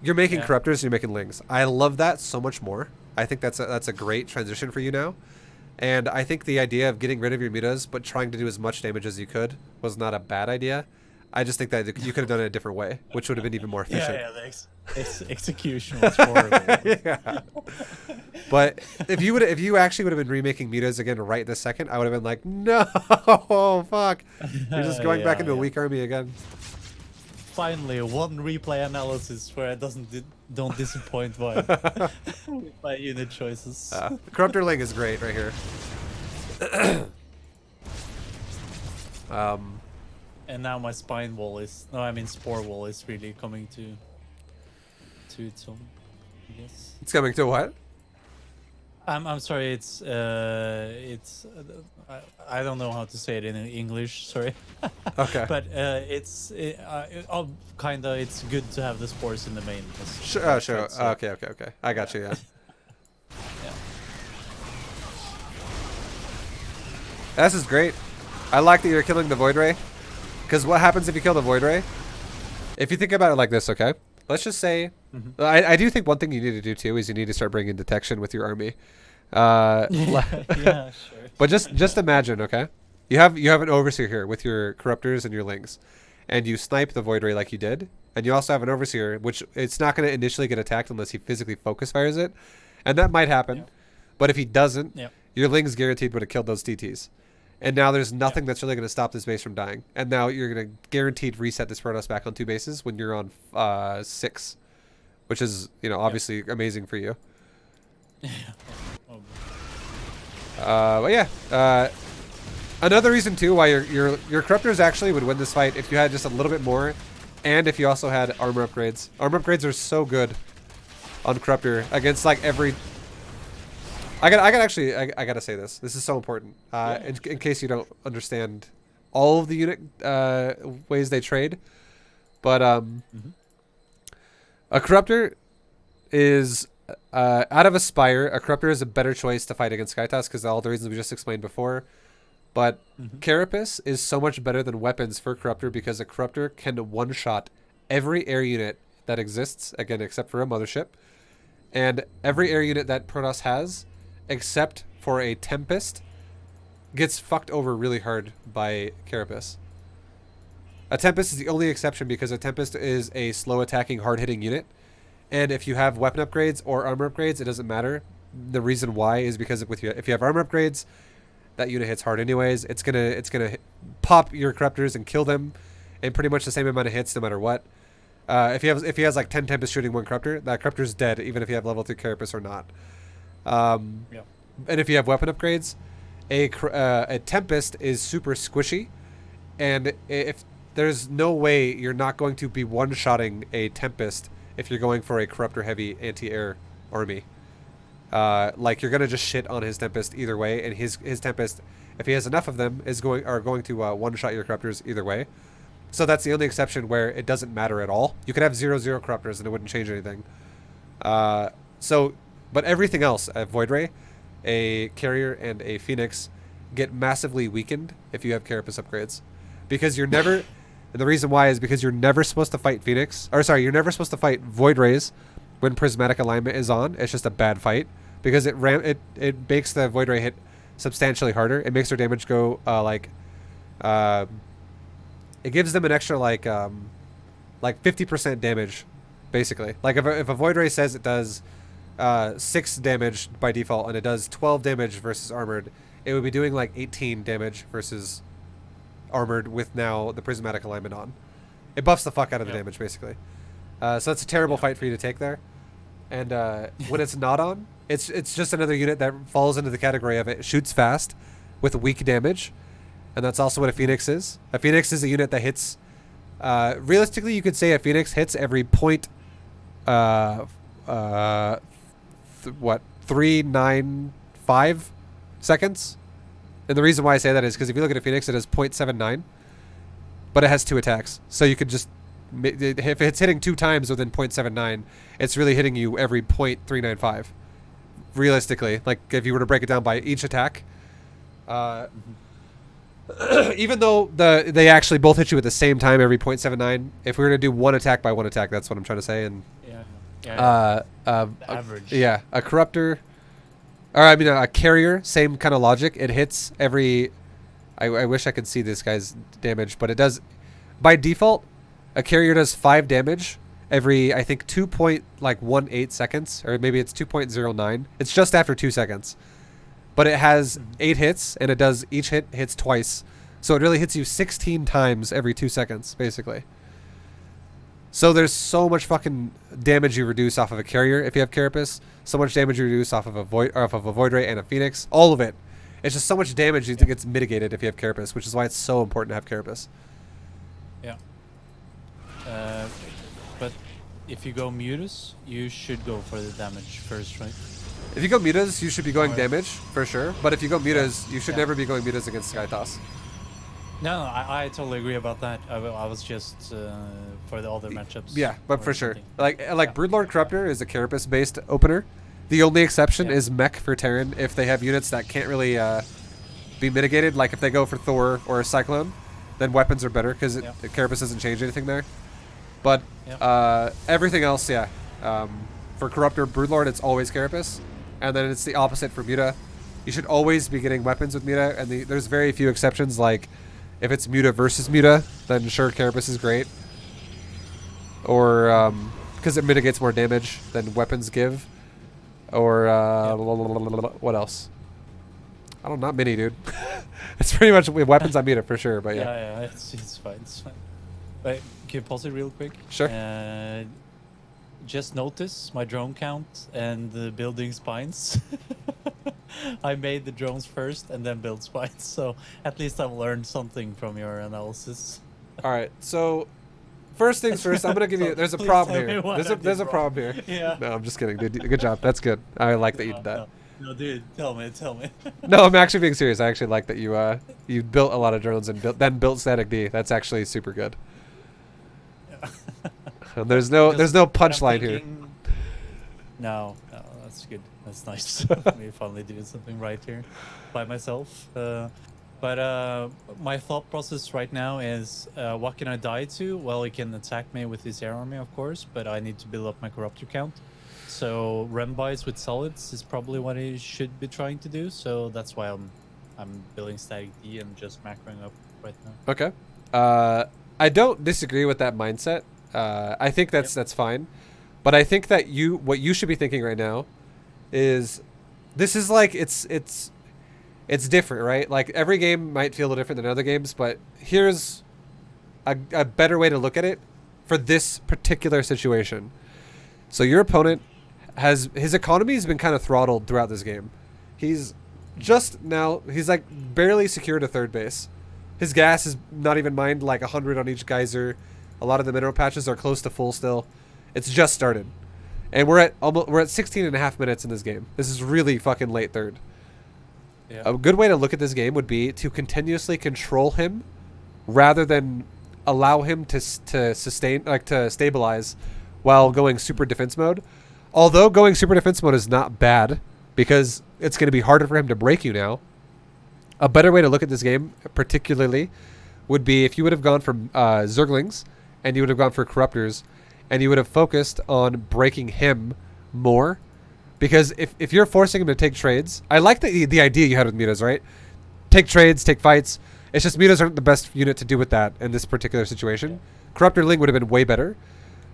you're making corruptors and you're making lings. I love that so much more. I think that's a great transition for you now. And I think the idea of getting rid of your mutas but trying to do as much damage as you could was not a bad idea. I just think that you could have done it a different way, which would have been even more efficient. Yeah, the execution was horrible. Yeah. But if you actually would have been remaking mutas again right this second, I would have been like, no, fuck. You're just going back into a weak army again. Finally, one replay analysis where I don't disappoint by with my unit choices. Corruptor Ling is great right here. And now my spine wall is spore wall is really coming to its own, I guess. It's coming to what? I'm sorry. It's I don't know how to say it in English. Sorry. Okay. But it's good to have the spores in the main. Sure. Sure. Okay. I got you. Yeah. Yeah. This is great. I like that you're killing the Void Ray, because what happens if you kill the Void Ray? If you think about it like this, okay? Let's just say, I do think one thing you need to do too is you need to start bringing detection with your army. Yeah, sure. But just imagine, okay? You have an overseer here with your corruptors and your lings, and you snipe the Void Ray like you did, and you also have an overseer, which it's not going to initially get attacked unless he physically focus fires it, and that might happen. Yeah. But if he doesn't, Yeah. your lings guaranteed would have killed those TTs. And now there's nothing that's really going to stop this base from dying. And now you're going to guaranteed reset this Protoss back on 2 bases when you're on 6, which is, obviously amazing for you. But yeah, another reason too why your corruptors actually would win this fight if you had just a little bit more And if you also had armor upgrades. Armor upgrades are so good on Corruptor against like every... I gotta say this. This is so important. In case you don't understand all of the unit ways they trade. But a Corruptor is... out of Aspire, a Corruptor is a better choice to fight against Skytoss because all the reasons we just explained before. But Carapace is so much better than weapons for Corruptor because a Corruptor can one-shot every air unit that exists, again, except for a mothership. And every air unit that Protoss has, except for a Tempest, gets fucked over really hard by Carapace. A Tempest is the only exception because a Tempest is a slow-attacking, hard-hitting unit. And if you have weapon upgrades or armor upgrades, it doesn't matter. The reason why is because if you have armor upgrades, that unit hits hard anyways. It's gonna pop your Corruptors and kill them in pretty much the same amount of hits no matter what. If he has like 10 Tempest shooting one Corruptor, that Corruptor's dead even if you have level 3 Carapace or not. And if you have weapon upgrades, a Tempest is super squishy, and if there's no way you're not going to be one-shotting a Tempest if you're going for a Corruptor heavy anti-air army. Like you're gonna just shit on his Tempest either way, and his Tempest, if he has enough of them, are going to one-shot your Corruptors either way. So that's the only exception where it doesn't matter at all. You could have 0/0 Corruptors and it wouldn't change anything. But everything else, a Void Ray, a Carrier, and a Phoenix get massively weakened if you have Carapace upgrades, because you're never. And the reason why is because you're never supposed to fight you're never supposed to fight Void Rays when Prismatic Alignment is on. It's just a bad fight because it makes the Void Ray hit substantially harder. It makes their damage go it gives them an extra like 50% damage, basically. Like if a Void Ray says it does 6 damage by default and it does 12 damage versus armored, it would be doing like 18 damage versus armored with now the Prismatic Alignment on. It buffs the fuck out of the damage, basically. So it's a terrible fight for you to take there. And when it's not on, it's just another unit that falls into the category of it shoots fast with weak damage. And that's also what a Phoenix is. A Phoenix is a unit that hits... realistically, you could say a Phoenix hits every 395 seconds? And the reason why I say that is because if you look at a Phoenix, it has 0.79, but it has 2 attacks. So you could just... If it's hitting 2 times within 0.79, it's really hitting you every 0.395. Realistically. Like, if you were to break it down by each attack... even though they actually both hit you at the same time every 0.79, if we were to do one attack by one attack, that's what I'm trying to say. And average. Yeah, a Corruptor, or I mean a Carrier, same kind of logic. It hits every. I wish I could see this guy's damage, but it does. By default, a Carrier does 5 damage every, I think, 2.18 seconds, or maybe it's 2.09. It's just after 2 seconds. But it has 8 hits, and it does each hit hits twice. So it really hits you 16 times every 2 seconds, basically. So there's so much fucking damage you reduce off of a Carrier if you have Carapace. So much damage you reduce off of a Void Ray and a Phoenix. All of it. It's just so much damage that gets mitigated if you have Carapace, which is why it's so important to have Carapace. Yeah. But if you go Mutas, you should go for the damage first, right? If you go Mutas, you should be going damage, for sure. But if you go Mutas, you should never be going Mutas against Skytoss. No, I totally agree about that. I was just for the other matchups. Yeah, but for sure. Like Broodlord Corruptor is a Carapace-based opener. The only exception is Mech for Terran if they have units that can't really be mitigated. Like if they go for Thor or a Cyclone, then weapons are better because Carapace doesn't change anything there. But everything else, for Corruptor Broodlord, it's always Carapace. And then it's the opposite for Muta. You should always be getting weapons with Muta, and there's very few exceptions. Like, if it's Muta versus Muta, then sure, Carapace is great. Or, because it mitigates more damage than weapons give. Or, what else? I don't know, not many, dude. It's pretty much weapons on Muta for sure, but yeah, it's fine, But can you pause it real quick? Sure. Just notice my drone count and the building spines. I made the drones first and then build spines, so at least I've learned something from your analysis. All right, so First things first, I'm gonna give you. There's a Please problem tell me here. what There's I a did there's a wrong. problem here. Yeah. No, I'm just kidding, dude. Good job. That's good. I like that you did that. No, dude, tell me. No, I'm actually being serious. I actually like that you built a lot of drones and then built Static D. That's actually super good. And there's no punchline here. No, that's good. That's nice. We finally doing something right here by myself. But my thought process right now is, what can I die to? Well, he can attack me with his air army, of course, but I need to build up my Corruptor count. So Rembites with solids is probably what he should be trying to do. So that's why I'm building Static D and just macroing up right now. Okay. I don't disagree with that mindset. I think that's fine. But I think that what you should be thinking right now is this is like it's different, right? Like every game might feel a little different than other games, but here's a better way to look at it for this particular situation. So your opponent his economy has been kind of throttled throughout this game. He's like barely secured a third base. His gas is not even mined like 100 on each geyser. A lot of the mineral patches are close to full still. It's just started. And we're at 16 and a half minutes in this game. This is really fucking late third. Yeah. A good way to look at this game would be to continuously control him rather than allow him to stabilize while going super defense mode. Although going super defense mode is not bad because it's going to be harder for him to break you now. A better way to look at this game particularly would be if you would have gone for Zerglings and you would have gone for Corruptors and you would have focused on breaking him more. Because if you're forcing him to take trades, I like the idea you had with mutas, right? Take trades, take fights. It's just mutas aren't the best unit to do with that in this particular situation. Corruptor Ling would have been way better.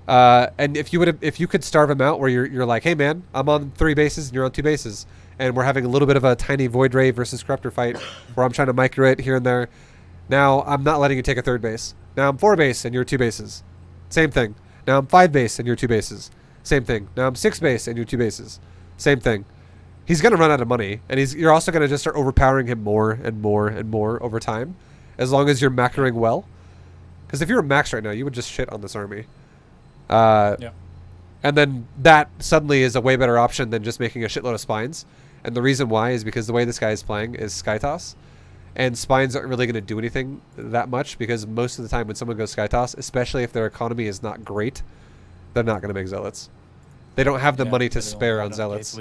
And if you could starve him out where you're like, hey man, I'm on 3 bases and you're on 2 bases, and we're having a little bit of a tiny Void Ray versus Corruptor fight where I'm trying to micro it here and there. Now I'm not letting you take a 3rd base. Now I'm 4 base and you're 2 bases. Same thing. Now I'm 5 base and you're 2 bases. Same thing. Now I'm 6 base and you're 2 bases. Same thing. He's going to run out of money, and you're also going to just start overpowering him more and more and more over time, as long as you're macroing well. Because if you were max right now, you would just shit on this army. And then that suddenly is a way better option than just making a shitload of spines. And the reason why is because the way this guy is playing is Sky Toss. And spines aren't really going to do anything that much, because most of the time when someone goes Sky Toss, especially if their economy is not great, they're not going to make zealots. They don't have the money to spare on zealots.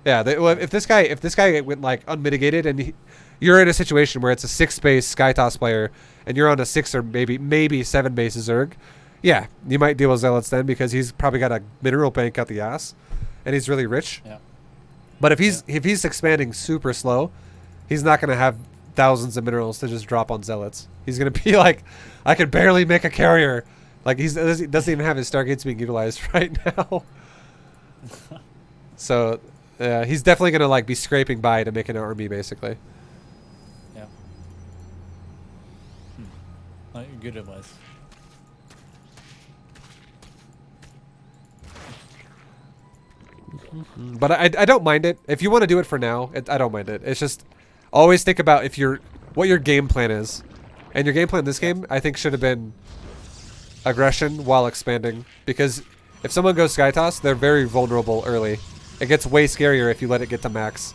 Yeah, if this guy went like unmitigated, and you're in a situation where it's a 6 base Sky Toss player, and you're on a 6 or maybe 7 base Zerg, yeah, you might deal with zealots then because he's probably got a mineral bank out the ass, and he's really rich. Yeah. But if he's expanding super slow, he's not going to have thousands of minerals to just drop on zealots. He's going to be like, I could barely make a carrier. Like he doesn't even have his stargates being utilized right now. So he's definitely going to like be scraping by to make an army basically. Yeah. Good advice. But I don't mind it. If you want to do it for now, I don't mind it. It's just always think about what your game plan is. And your game plan in this game, I think, should have been aggression while expanding. Because if someone goes Sky Toss, they're very vulnerable early. It gets way scarier if you let it get to max.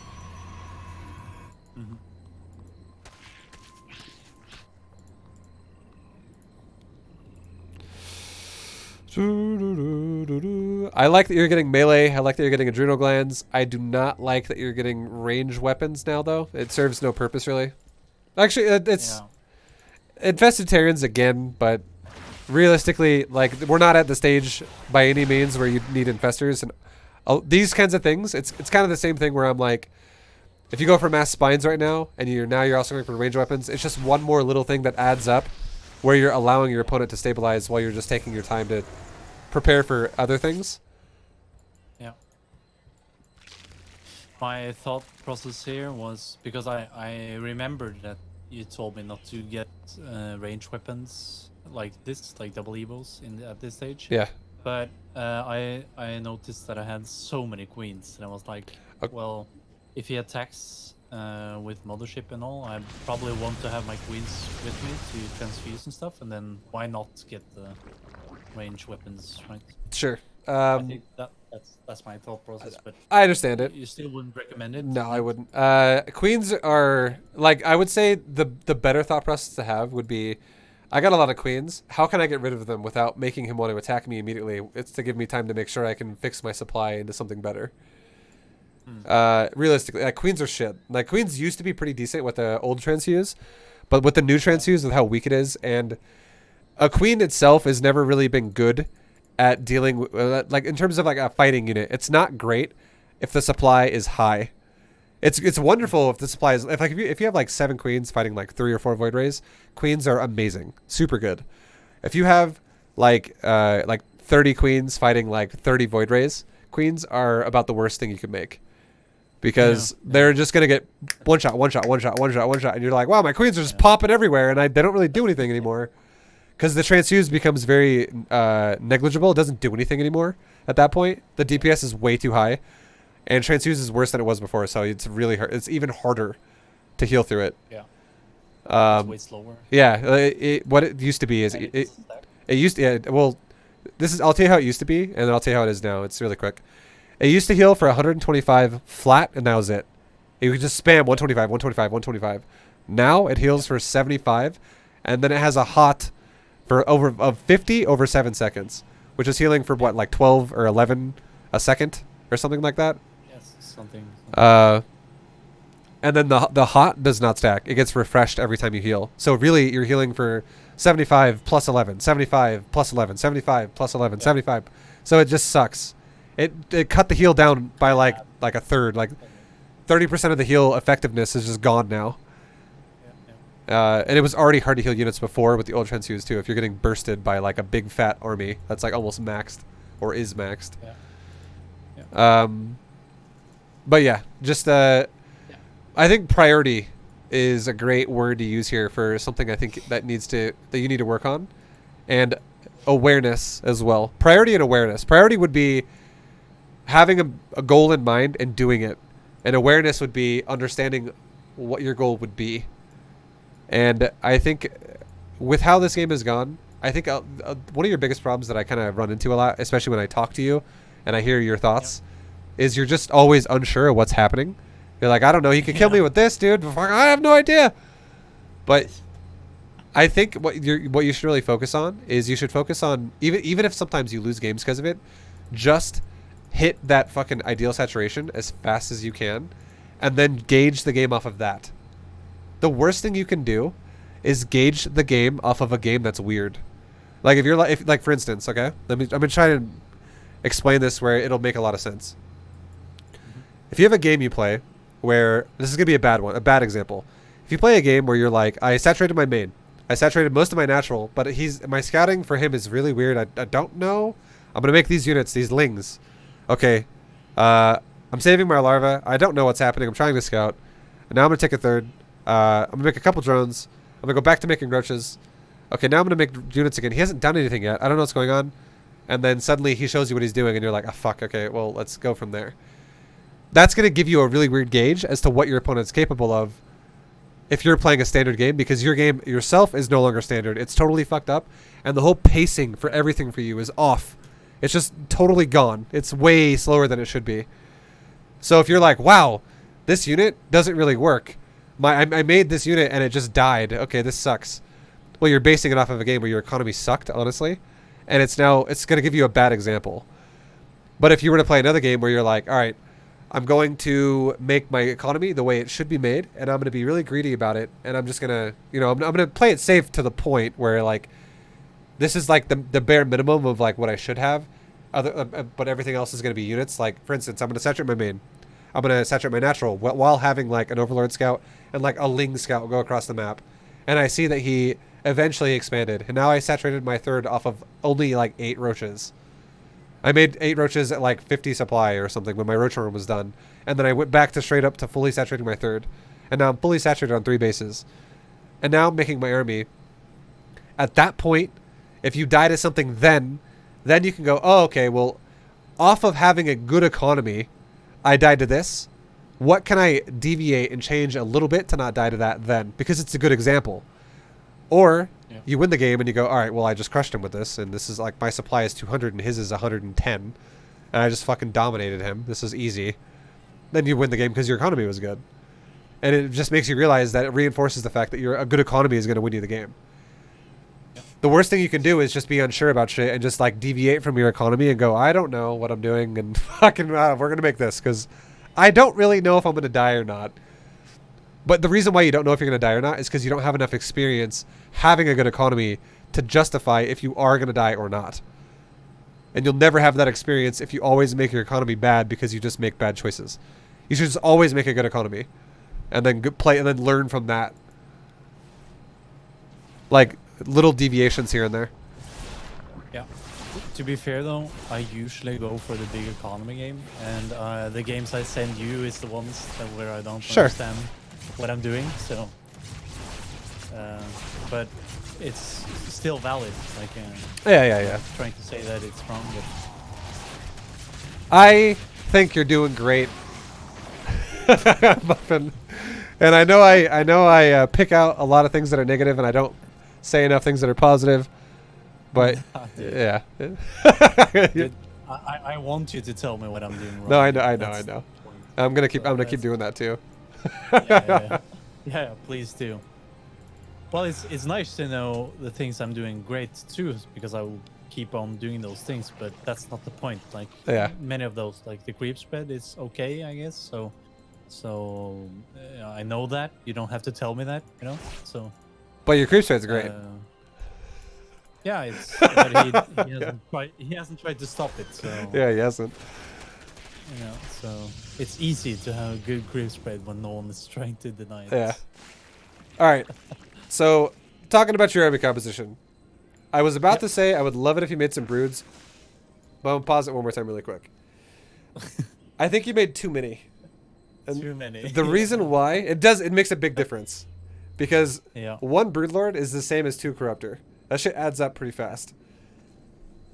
I like that you're getting melee. I like that you're getting adrenal glands. I do not like that you're getting range weapons now, though. It serves no purpose, really. Actually, it's infested Terrans again, but realistically, like, we're not at the stage by any means where you need infestors and these kinds of things. It's kind of the same thing where I'm like, if you go for mass spines right now, and you're also going for range weapons, it's just one more little thing that adds up, where you're allowing your opponent to stabilize while you're just taking your time to prepare for other things. Yeah. My thought process here was because I remembered that you told me not to get range weapons like this, like double evos at this stage. Yeah. But I noticed that I had so many queens, and I was like, well, if he attacks with Mothership and all, I probably want to have my queens with me to transfuse and stuff, and then why not get the range weapons, right? Sure. I think that's my thought process, but I understand it. you still wouldn't recommend it? No, I wouldn't. Queens are like, I would say the better thought process to have would be, I got a lot of queens. How can I get rid of them without making him want to attack me immediately? It's to give me time to make sure I can fix my supply into something better. Realistically, like, queens are shit. Like, queens used to be pretty decent with the old transfuse, but with the new transfuse, with how weak it is, and a queen itself has never really been good at dealing with, like, in terms of like a fighting unit. It's not great if the supply is high. It's wonderful if the supply is, if you have like 7 queens fighting like 3 or 4 void rays, queens are amazing, super good. If you have like 30 queens fighting like 30 void rays, queens are about the worst thing you could make. Because they're just gonna get one shot, and you're like, wow, my queens are just popping everywhere, and they don't really do anything anymore. Because the transfuse becomes very negligible. It doesn't do anything anymore at that point. The DPS is way too high, and transfuse is worse than it was before. So it's really hard. It's even harder to heal through it. Yeah. It's way slower. Yeah. What it used to be is it used to, yeah, well, I'll tell you how it used to be, and then I'll tell you how it is now. It's really quick. It used to heal for 125 flat, and that was it. You could just spam 125, 125, 125. Now it heals for 75, and then it has a hot for of 50 over 7 seconds, which is healing for what, like 12 or 11 a second or something like that. Yes, something. And then the hot does not stack. It gets refreshed every time you heal. So really, you're healing for 75 plus 11, 75 plus 11, 75 plus 11, 75. So it just sucks. It cut the heal down by like a third. Like 30% of the heal effectiveness is just gone now. And it was already hard to heal units before with the old transfuse too. If you're getting bursted by like a big fat army that's like almost maxed or is maxed. But yeah, just I think priority is a great word to use here for something I think that you need to work on, and awareness as well. Priority and awareness. Priority would be having a goal in mind and doing it, and awareness would be understanding what your goal would be. And I think with how this game has gone, I think one of your biggest problems that I kind of run into a lot, especially when I talk to you and I hear your thoughts, is you're just always unsure of what's happening. You're like, I don't know, you can kill me with this, dude. I have no idea. But I think what you should really focus on is you should focus on, even if sometimes you lose games because of it, just hit that fucking ideal saturation as fast as you can, and then gauge the game off of that. The worst thing you can do is gauge the game off of a game that's weird. Like if you're like for instance, okay, I'm gonna try to explain this where it'll make a lot of sense. If you have a game you play where, this is gonna be a bad example. If you play a game where you're like, I saturated my main, I saturated most of my natural, but my scouting for him is really weird. I don't know. I'm gonna make these units, these lings. Okay, I'm saving my larva. I don't know what's happening. I'm trying to scout. And now I'm gonna take a third. I'm gonna make a couple drones. I'm gonna go back to making roaches. Okay, now I'm gonna make units again. He hasn't done anything yet. I don't know what's going on. And then suddenly he shows you what he's doing, and you're like, oh fuck. Okay, well let's go from there. That's gonna give you a really weird gauge as to what your opponent's capable of if you're playing a standard game, because your game yourself is no longer standard. It's totally fucked up, and the whole pacing for everything for you is off. It's just totally gone. It's way slower than it should be. So if you're like, wow, this unit doesn't really work. I made this unit and it just died. Okay, this sucks. Well, you're basing it off of a game where your economy sucked, honestly. And it's going to give you a bad example. But if you were to play another game where you're like, all right, I'm going to make my economy the way it should be made, and I'm going to be really greedy about it, and I'm just going to, I'm going to play it safe to the point where, like, this is like the bare minimum of like what I should have, but everything else is going to be units. Like, for instance, I'm going to saturate my main. I'm going to saturate my natural while having like an Overlord Scout and like a Ling Scout go across the map. And I see that he eventually expanded, and now I saturated my third off of only like 8 roaches. I made 8 roaches at like 50 supply or something when my roach room was done. And then I went back to straight up to fully saturating my third. And now I'm fully saturated on 3 bases. And now I'm making my army. At that point, if you die to something then you can go, oh, okay, well, off of having a good economy, I died to this. what can I deviate and change a little bit to not die to that then? Because it's a good example. Or you win the game and you go, all right, well, I just crushed him with this, and this is like my supply is 200 and his is 110, and I just fucking dominated him. This is easy. Then you win the game because your economy was good. And it just makes you realize that it reinforces the fact that a good economy is going to win you the game. The worst thing you can do is just be unsure about shit and just like deviate from your economy and go, I don't know what I'm doing, and fucking we're going to make this because I don't really know if I'm going to die or not. But the reason why you don't know if you're going to die or not is because you don't have enough experience having a good economy to justify if you are going to die or not. And you'll never have that experience if you always make your economy bad because you just make bad choices. You should just always make a good economy and then play and then learn from that. Like little deviations here and there. Yeah. To be fair though, I usually go for the big economy game, and the games I send you is the ones where I don't understand what I'm doing. So, but it's still valid. Like, yeah. Trying to say that it's wrong, but I think you're doing great, Muffin. And I know I pick out a lot of things that are negative, and I don't say enough things that are positive. But yeah, I want you to tell me what I'm doing wrong. No, I know. I'm gonna keep doing that too. Yeah, please do. Well, it's nice to know the things I'm doing great too, because I will keep on doing those things. But that's not the point. Like many of those, like the creep spread is okay, I guess. So I know that you don't have to tell me that, you know. So. But your creep spread's great. Yeah, but he hasn't tried to stop it. So. Yeah, he hasn't. You know, so it's easy to have a good creep spread when no one is trying to deny it. Yeah. All right. So, talking about your army composition, I was about to say I would love it if you made some broods, but I'm gonna pause it one more time really quick. I think you made too many. And too many. The reason why it makes a big difference, because one broodlord is the same as 2 corruptor. That shit adds up pretty fast.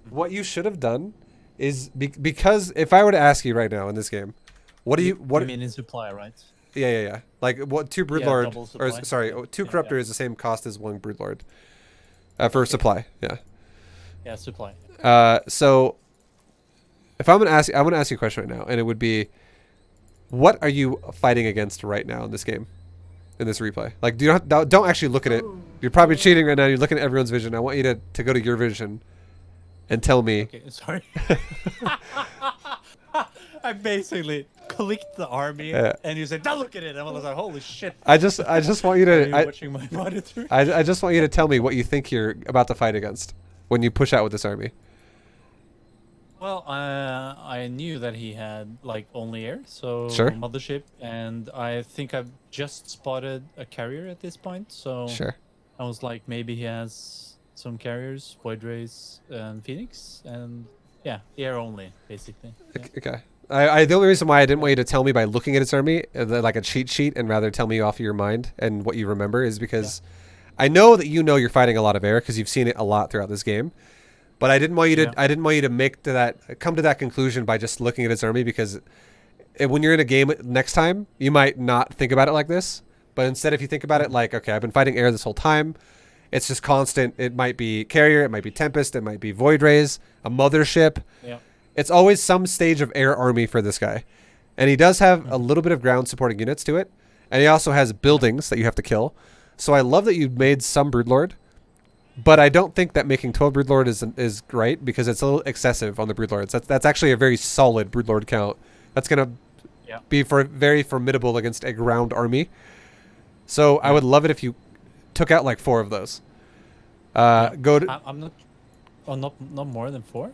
What you should have done is because if I were to ask you right now in this game, what do you mean in supply, right? Yeah. Like what 2 broodlord or sorry, 2 corruptor yeah. is the same cost as 1 broodlord for supply. Yeah, supply. So if I'm gonna ask you a question right now, and it would be, what are you fighting against right now in this game? In this replay, like, don't actually look at it. You're probably cheating right now. You're looking at everyone's vision. I want you to go to your vision and tell me. Okay, sorry. I basically clicked the army, and you said, "Don't look at it." And I was like, "Holy shit!" I just want you to. Watching my monitor. I just want you to tell me what you think you're about to fight against when you push out with this army. Well, I knew that he had like only air, so mothership, and I think I've just spotted a carrier at this point. So I was like, maybe he has some carriers, Void Rays, and Phoenix, and air only, basically. Yeah. Okay. The only reason why I didn't want you to tell me by looking at its army, like a cheat sheet, and rather tell me off of your mind and what you remember, is because I know that you're fighting a lot of air because you've seen it a lot throughout this game. But I didn't want you to. I didn't want you to come to that conclusion by just looking at its army, because when you're in a game next time, you might not think about it like this. But instead, if you think about it like, okay, I've been fighting air this whole time. It's just constant. It might be carrier. It might be tempest. It might be void rays. A mothership. Yeah. It's always some stage of air army for this guy, and he does have a little bit of ground supporting units to it, and he also has buildings that you have to kill. So I love that you made some broodlord. But I don't think that making 12 broodlord is right, because it's a little excessive on the broodlords. That's actually a very solid broodlord count. That's gonna be very formidable against a ground army. So I would love it if you took out like 4 of those. Go to. I'm not. Oh, not more than 4.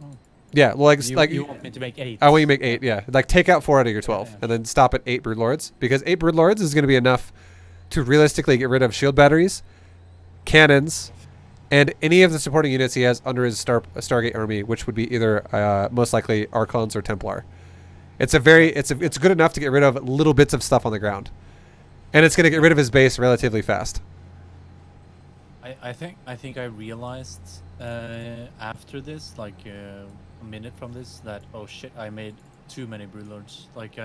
Oh. Yeah, well, you want me to make 8. I want you to make 8. Yeah, like take out 4 out of your 12, and then stop at 8 broodlords, because 8 broodlords is going to be enough to realistically get rid of shield batteries, cannons, and any of the supporting units he has under his Stargate army, which would be either most likely Archons or Templar. It's good enough to get rid of little bits of stuff on the ground, and it's going to get rid of his base relatively fast. I think I realized after this, like a minute from this, that oh shit, I made too many broodlords. Like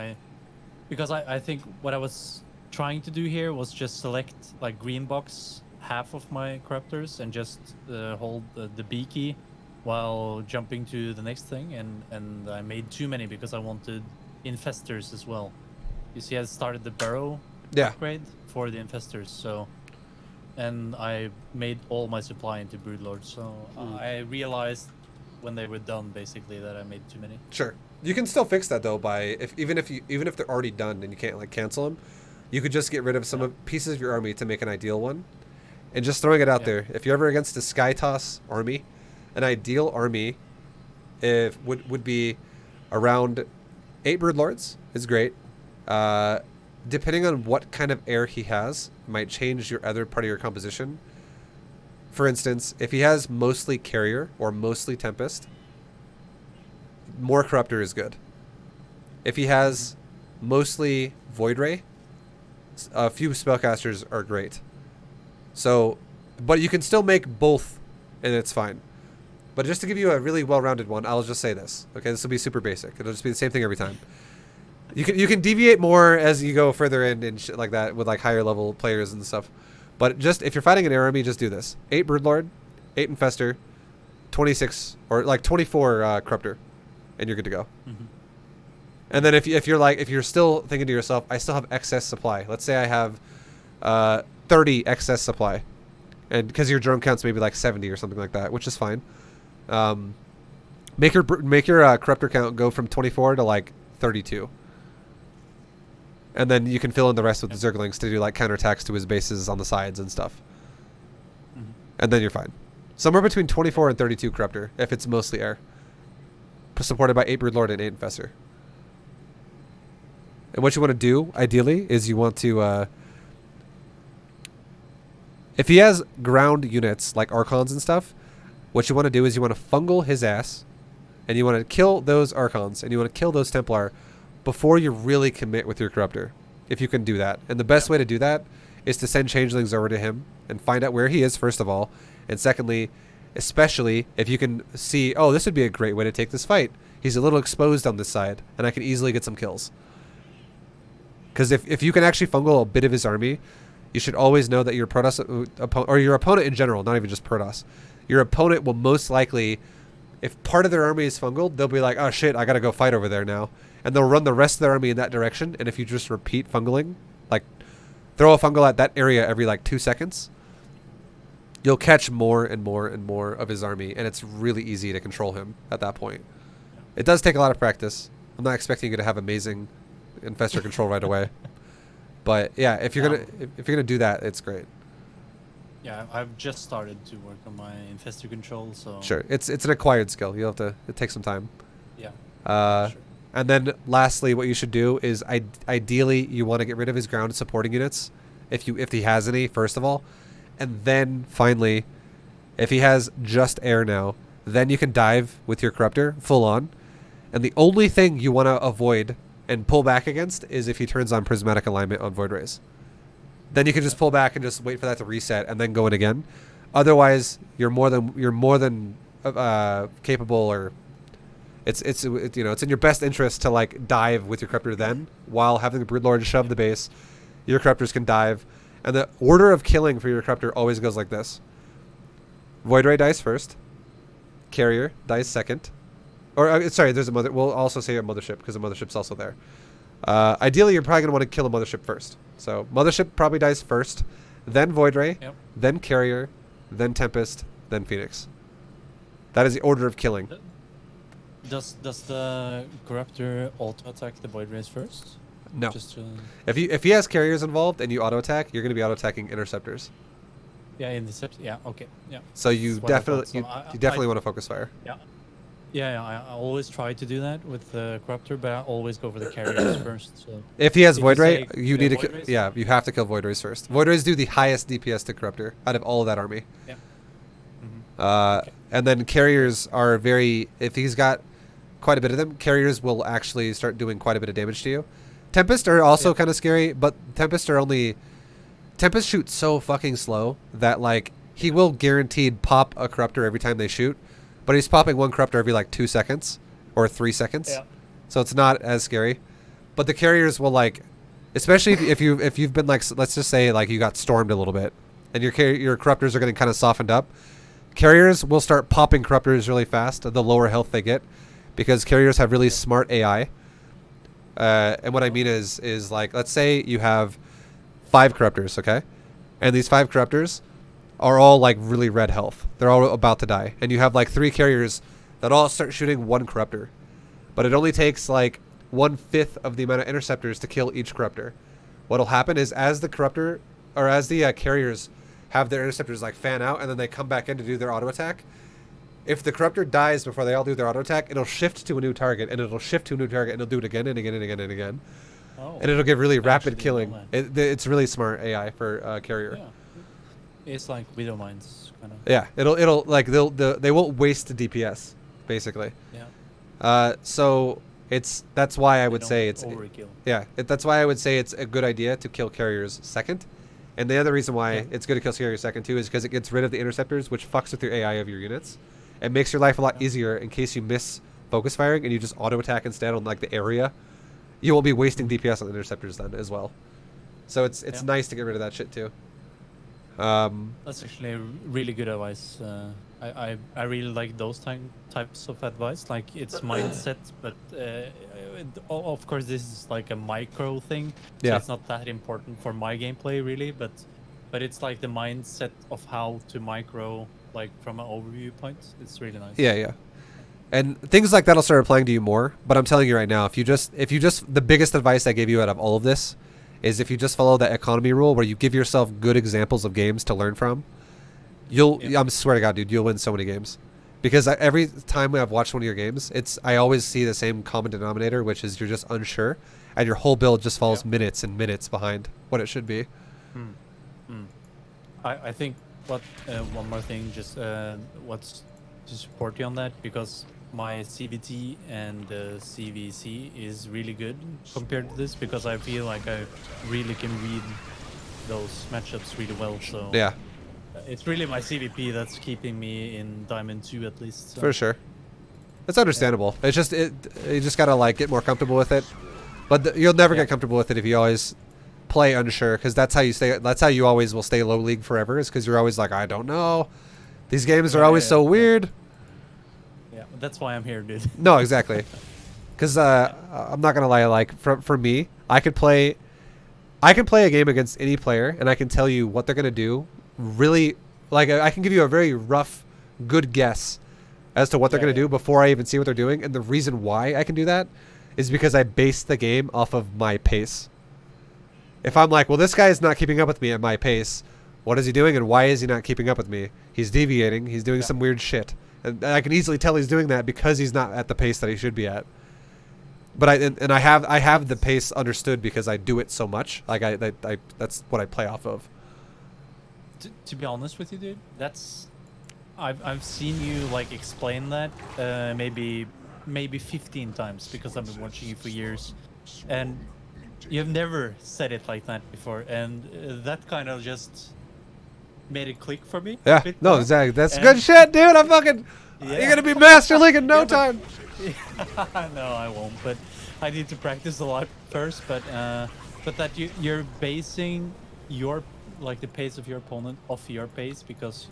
because I think what I was trying to do here was just select like green box half of my corruptors and just hold the B key while jumping to the next thing, and I made too many because I wanted infestors as well. You see, I started the burrow upgrade for the infestors, so, and I made all my supply into broodlords. So I realized when they were done, basically, that I made too many. Sure, you can still fix that though by even if they're already done and you can't like cancel them, you could just get rid of some of pieces of your army to make an ideal one, and just throwing it out there. If you're ever against a Sky Toss army, an ideal army would be around 8 broodlords is great. Depending on what kind of air he has, might change your other part of your composition. For instance, if he has mostly carrier or mostly tempest, more corruptor is good. If he has mostly void ray, a few spellcasters are great. So, but you can still make both, and it's fine. But just to give you a really well-rounded one, I'll just say this. Okay, this will be super basic. It'll just be the same thing every time. You can deviate more as you go further in and shit like that with like higher level players and stuff. But just if you're fighting an air army, just do this: 8 broodlord, 8 infestor, 26 or like 24 corruptor, and you're good to go. And then if you're still thinking to yourself, I still have excess supply. Let's say I have 30 excess supply, and because your drone count's maybe like 70 or something like that, which is fine. Make your corruptor count go from 24 to like 32. And then you can fill in the rest with the Zerglings to do like counterattacks to his bases on the sides and stuff. And then you're fine. Somewhere between 24 and 32 corruptor if it's mostly air. Supported by 8 broodlord and 8 infestor. And what you want to do, ideally, is you want to if he has ground units like Archons and stuff, what you want to do is you want to fungal his ass, and you want to kill those Archons, and you want to kill those Templar before you really commit with your Corruptor, if you can do that. And the best way to do that is to send Changelings over to him and find out where he is, first of all. And secondly, especially if you can see, oh, this would be a great way to take this fight. He's a little exposed on this side, and I can easily get some kills. Because if you can actually fungal a bit of his army, you should always know that your Protoss, or your opponent in general, not even just Protoss, your opponent will most likely, if part of their army is fungaled, they'll be like, oh shit, I gotta go fight over there now. And they'll run the rest of their army in that direction, and if you just repeat fungaling, like throw a fungal at that area every like 2 seconds, you'll catch more and more and more of his army, and it's really easy to control him at that point. It does take a lot of practice. I'm not expecting you to have amazing infestor control right away. But yeah, if you're gonna do that, it's great. Yeah, I've just started to work on my infestor control, so sure, it's an acquired skill. You'll have to. It takes some time. Yeah. Sure. And then lastly, what you should do is ideally you want to get rid of his ground supporting units, if he has any, first of all, and then finally, if he has just air now, then you can dive with your Corruptor full on, and the only thing you want to avoid and pull back against is if he turns on prismatic alignment on Void Rays. Then you can just pull back and just wait for that to reset and then go in again. Otherwise, you're more than capable, or it's you know, it's in your best interest to like dive with your Corruptor then, while having the Broodlord shove the base. Your Corruptors can dive, and the order of killing for your Corruptor always goes like this: Void Ray dies first, Carrier dies second, or sorry, there's a mother. We'll also say a mothership because the mothership's also there. Ideally, you're probably gonna want to kill a mothership first. So mothership probably dies first, then Void Ray, then Carrier, then Tempest, then Phoenix. That is the order of killing. Does the Corruptor auto attack the Void Rays first? No. Just if he has carriers involved and you auto attack, you're gonna be auto attacking interceptors. yeah, intercept. Yeah, okay, yeah. So you definitely you definitely want to focus fire. Yeah, I always try to do that with the Corruptor, but I always go for the carriers first. So if he has Void Ray, you need to you have to kill Void Rays first. Void Rays do the highest DPS to Corruptor out of all of that army. Yeah. And then carriers are very, if he's got quite a bit of them, carriers will actually start doing quite a bit of damage to you. Tempest are also kind of scary, but Tempest shoot so fucking slow that like he will guaranteed pop a Corruptor every time they shoot, but he's popping one Corruptor every like 2 seconds or 3 seconds. Yeah. So it's not as scary. but the carriers will like, especially if you've been like, let's just say like you got stormed a little bit, and your corruptors are getting kind of softened up. Carriers will start popping corruptors really fast the lower health they get, because carriers have really smart AI. And what I mean is like, let's say you have 5 corruptors, okay, and these 5 corruptors are all like really red health. They're all about to die, and you have like 3 carriers that all start shooting 1 corruptor, but it only takes like 1/5 of the amount of interceptors to kill each corruptor. What'll happen is as the corruptor or as the carriers have their interceptors like fan out and then they come back in to do their auto attack, if the corruptor dies before they all do their auto attack, it'll shift to a new target, and it'll shift to a new target, and it'll do it again and again and again and again. Oh, and it'll give really rapid didn't killing. know that. It's really smart AI for carrier. Yeah. It's like Widow Mines, kind of. Yeah, it'll like they won't waste the DPS, basically. Yeah. So that's why I would say it's overkill. that's why I would say it's a good idea to kill carriers second. And the other reason why Yeah. it's good to kill carriers second too is because it gets rid of the interceptors, which fucks with your AI of your units. It makes your life a lot easier in case you miss focus firing and you just auto attack instead on like the area. You won't be wasting DPS on the interceptors then as well. So it's nice to get rid of that shit too. That's actually a really good advice. I really like those types of advice. Like it's mindset, but of course this is like a micro thing. So Yeah. it's not that important for my gameplay really, but it's like the mindset of how to micro, like from an overview point. It's really nice. Yeah. And things like that'll start applying to you more. But I'm telling you right now, if you just the biggest advice I gave you out of all of this is if you just follow that economy rule where you give yourself good examples of games to learn from, I'm swear to God, dude, you'll win so many games. Because every time I've watched one of your games, I always see the same common denominator, which is you're just unsure, and your whole build just falls minutes and minutes behind what it should be. I think one more thing, just what's to support you on that, because my CVT and CVC is really good compared to this, because I feel like I really can read those matchups really well. So Yeah, it's really my CVP that's keeping me in Diamond 2 at least. So. for sure. It's understandable. It's just you just gotta like get more comfortable with it. But you'll never get comfortable with it if you always play unsure, because that's how you stay. That's how you always will stay low league forever. Is because you're always like, I don't know. These games are always so weird. Yeah, that's why I'm here, dude. No, exactly. Because I'm not gonna lie. Like for me, I could play a game against any player, and I can tell you what they're gonna do. Really, like I can give you a very rough, good guess as to what they're gonna do before I even see what they're doing. And the reason why I can do that is because I base the game off of my pace. If I'm like, well, this guy is not keeping up with me at my pace, what is he doing and why is he not keeping up with me? He's deviating. He's doing some weird shit. And I can easily tell he's doing that because he's not at the pace that he should be at. But I have the pace understood because I do it so much. Like that's what I play off of. To be honest with you, dude, I've seen you like explain that maybe 15 times, because I've been watching you for years, and you've never said it like that before, and that kind of just made it click for me. Yeah, no, exactly. That's good shit, dude. I'm fucking. You're gonna be Master League in no time. No, I won't. But I need to practice a lot first. But that you're basing your the pace of your opponent off your pace, because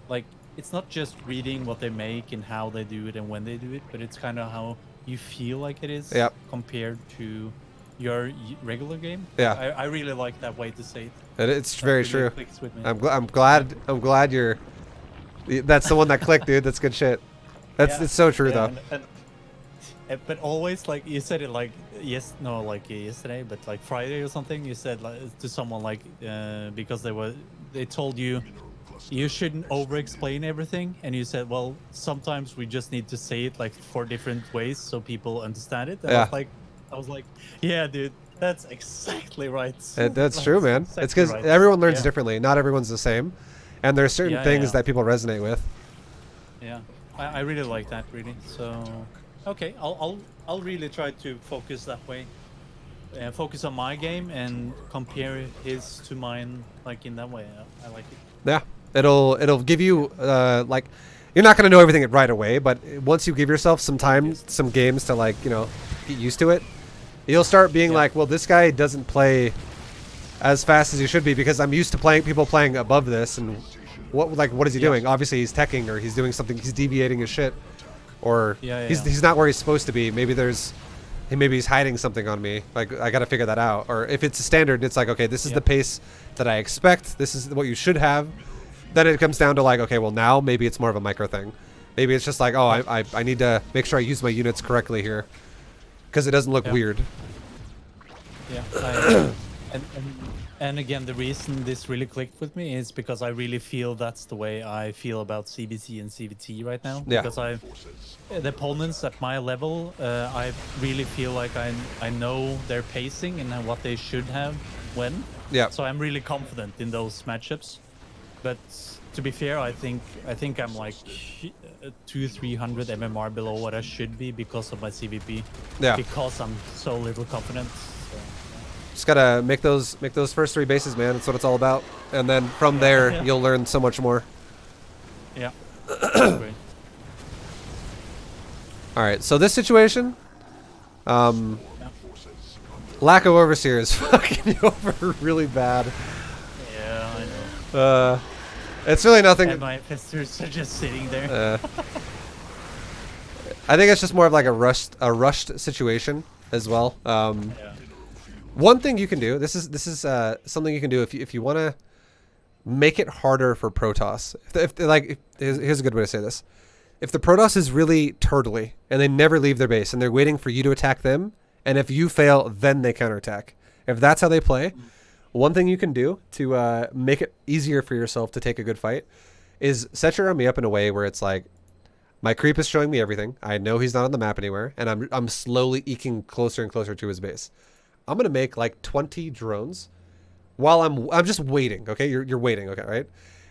like it's not just reading what they make and how they do it and when they do it, but it's kind of how you feel like it is compared to your regular game. Yeah, I really like that way to say it. It's very true. Clicks with me. I'm glad you're. That's the one that clicked, dude. That's good shit. It's so true though. But always, like you said it, like yesterday, but like Friday or something, you said to someone because they told you shouldn't over-explain everything, and you said, well, sometimes we just need to say it like 4 different ways so people understand it. And I was like, yeah, dude, that's exactly right. That's true, man. Exactly it's because everyone learns differently. Not everyone's the same, and there's certain things that people resonate with. Yeah, I really like that, really. So, okay, I'll really try to focus that way. Focus on my game and compare his to mine, like in that way. I like it. Yeah, it'll give you like, you're not gonna know everything right away, but once you give yourself some time, some games to get used to it, You'll start being like, well, this guy doesn't play as fast as he should be because I'm used to people playing above this, and what is he doing? Obviously he's teching, or he's doing something, he's deviating his shit, or he's not where he's supposed to be. Maybe he's hiding something on me. Like, I got to figure that out. Or if it's a standard, it's like, okay, this is the pace that I expect. This is what you should have. Then it comes down to like, okay, well now maybe it's more of a micro thing. Maybe it's just like, oh, I need to make sure I use my units correctly here, because it doesn't look weird. Yeah. And again, the reason this really clicked with me is because I really feel that's the way I feel about CBT and CBT right now. Yeah. Because the opponents at my level, I really feel like I know their pacing and what they should have when. Yeah. So I'm really confident in those matchups. But to be fair, I think I'm like 200-300 MMR below what I should be because of my CVP. Yeah. Because I'm so little confident. So. Just gotta make those first 3 bases, man. That's what it's all about. And then from there, you'll learn so much more. Yeah. Great. All right. So this situation, lack of overseer is fucking you over really bad. Yeah, I know. It's really nothing. And my infestors are just sitting there. I think it's just more of like a rushed situation as well. One thing you can do. This is something you can do if you want to make it harder for Protoss. Here's a good way to say this. If the Protoss is really turtly and they never leave their base and they're waiting for you to attack them, and if you fail, then they counterattack. If that's how they play, one thing you can do to make it easier for yourself to take a good fight is set your army up in a way where it's like, my creep is showing me everything. I know he's not on the map anywhere, and I'm slowly eking closer and closer to his base. I'm gonna make like 20 drones while I'm just waiting. Okay, you're waiting. Okay, right?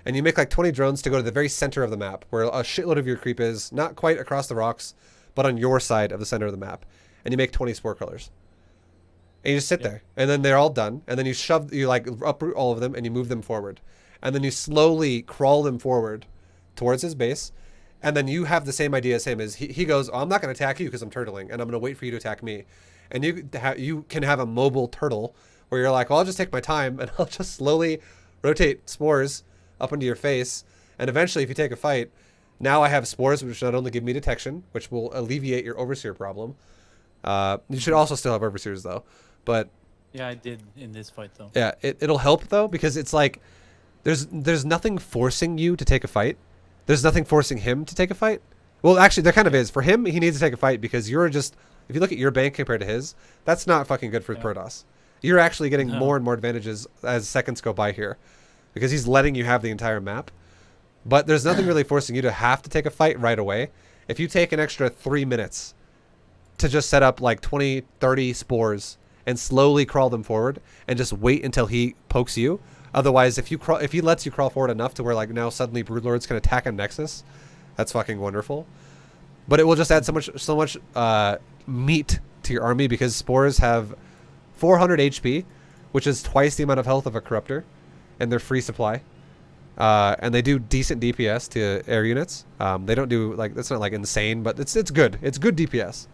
And you make like 20 drones to go to the very center of the map, where a shitload of your creep is, not quite across the rocks, but on your side of the center of the map. And you make 20 spore colors. And you just sit there, and then they're all done. And then you like uproot all of them, and you move them forward. And then you slowly crawl them forward towards his base. And then you have the same idea as him. Is he goes, oh, I'm not going to attack you because I'm turtling, and I'm going to wait for you to attack me. And you can have a mobile turtle where you're like, well, I'll just take my time, and I'll just slowly rotate spores up into your face. And eventually, if you take a fight, now I have spores, which not only give me detection, which will alleviate your overseer problem. You should also still have overseers, though. But yeah, I did in this fight, though. Yeah, it'll help, though, because it's like there's nothing forcing you to take a fight. There's nothing forcing him to take a fight. Well, actually, there kind of is. For him, he needs to take a fight because you're just... If you look at your bank compared to his, that's not fucking good for Protoss. You're actually getting more and more advantages as seconds go by here, because he's letting you have the entire map. But there's nothing really forcing you to have to take a fight right away. If you take an extra 3 minutes to just set up like 20, 30 spores and slowly crawl them forward and just wait until he pokes you. Otherwise, if he lets you crawl forward enough to where like now suddenly Broodlords can attack a Nexus, that's fucking wonderful. But it will just add so much meat to your army, because spores have 400 HP, which is twice the amount of health of a Corruptor, and they're free supply. And they do decent DPS to air units. They don't do like, it's not like insane, but it's good. It's good DPS.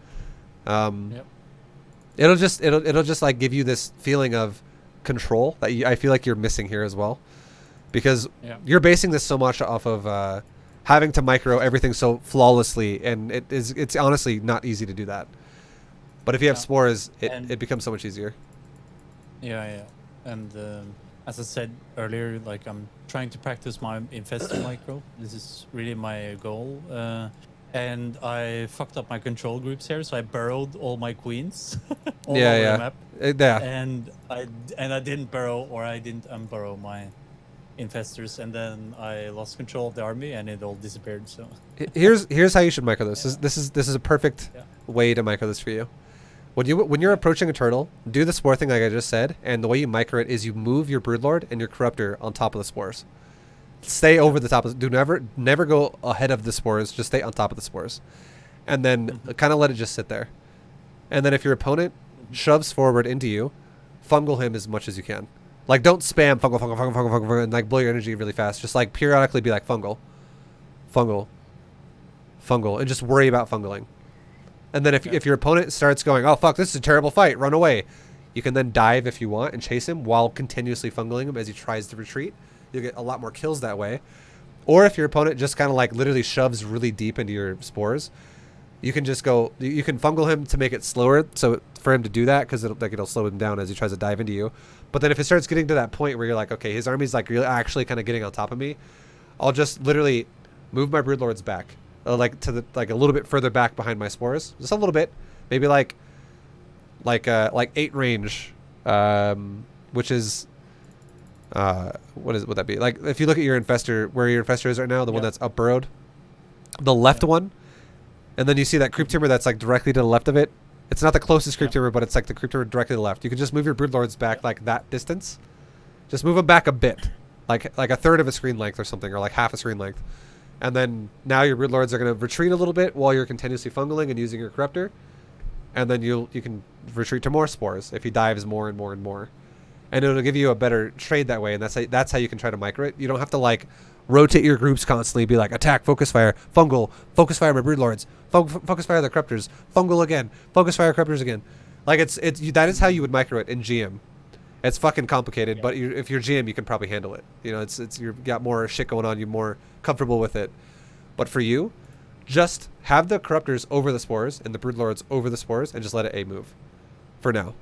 It'll just like give you this feeling of control that I feel like you're missing here as well, because you're basing this so much off of having to micro everything so flawlessly, and it's honestly not easy to do that. But if you have spores, it becomes so much easier. Yeah. And as I said earlier, like, I'm trying to practice my infested micro. This is really my goal. And I fucked up my control groups here, so I burrowed all my queens all over the map. And I didn't burrow, or I didn't unburrow my infestors, and then I lost control of the army, and it all disappeared. So here's how you should micro this. This is a perfect way to micro this for you. When you're approaching a turtle, do the spore thing like I just said, and the way you micro it is you move your Broodlord and your Corruptor on top of the spores. Stay over the top of never go ahead of the spores, just stay on top of the spores. And then kind of let it just sit there. And then if your opponent shoves forward into you, fungal him as much as you can. Like, don't spam fungal, and like blow your energy really fast. Just like periodically be like fungal, and just worry about fungling. And then if your opponent starts going, oh fuck, this is a terrible fight, run away, you can then dive if you want and chase him while continuously fungling him as he tries to retreat. You'll get a lot more kills that way. Or if your opponent just kind of like literally shoves really deep into your spores, you can just go, you can fungal him to make it slower, so for him to do that, because it'll slow him down as he tries to dive into you. But then if it starts getting to that point where you're like, okay, his army's like really actually kind of getting on top of me, I'll just literally move my broodlords back, like to the a little bit further back behind my spores, just a little bit, maybe like 8 range, which is would that be? Like if you look at your infestor, where your infestor is right now, the one that's up burrowed, the left one, and then you see that creep timber that's like directly to the left of it. It's not the closest creep timber, but it's like the creep timber directly to the left. You can just move your broodlords back like that distance. Just move them back a bit, like a third of a screen length or something, or like half a screen length. And then now your broodlords are going to retreat a little bit while you're continuously fungling and using your corruptor. And then you can retreat to more spores if he dives more and more and more. And it'll give you a better trade that way, and that's how you can try to micro it. You don't have to like rotate your groups constantly, be like attack, focus fire, fungal, focus fire my broodlords, focus fire the corruptors, fungal again, focus fire corruptors again. Like that is how you would micro it in GM. It's fucking complicated, but if you're GM, you can probably handle it. You know, it's you've got more shit going on, you're more comfortable with it. But for you, just have the corruptors over the spores and the broodlords over the spores, and just let it A move for now.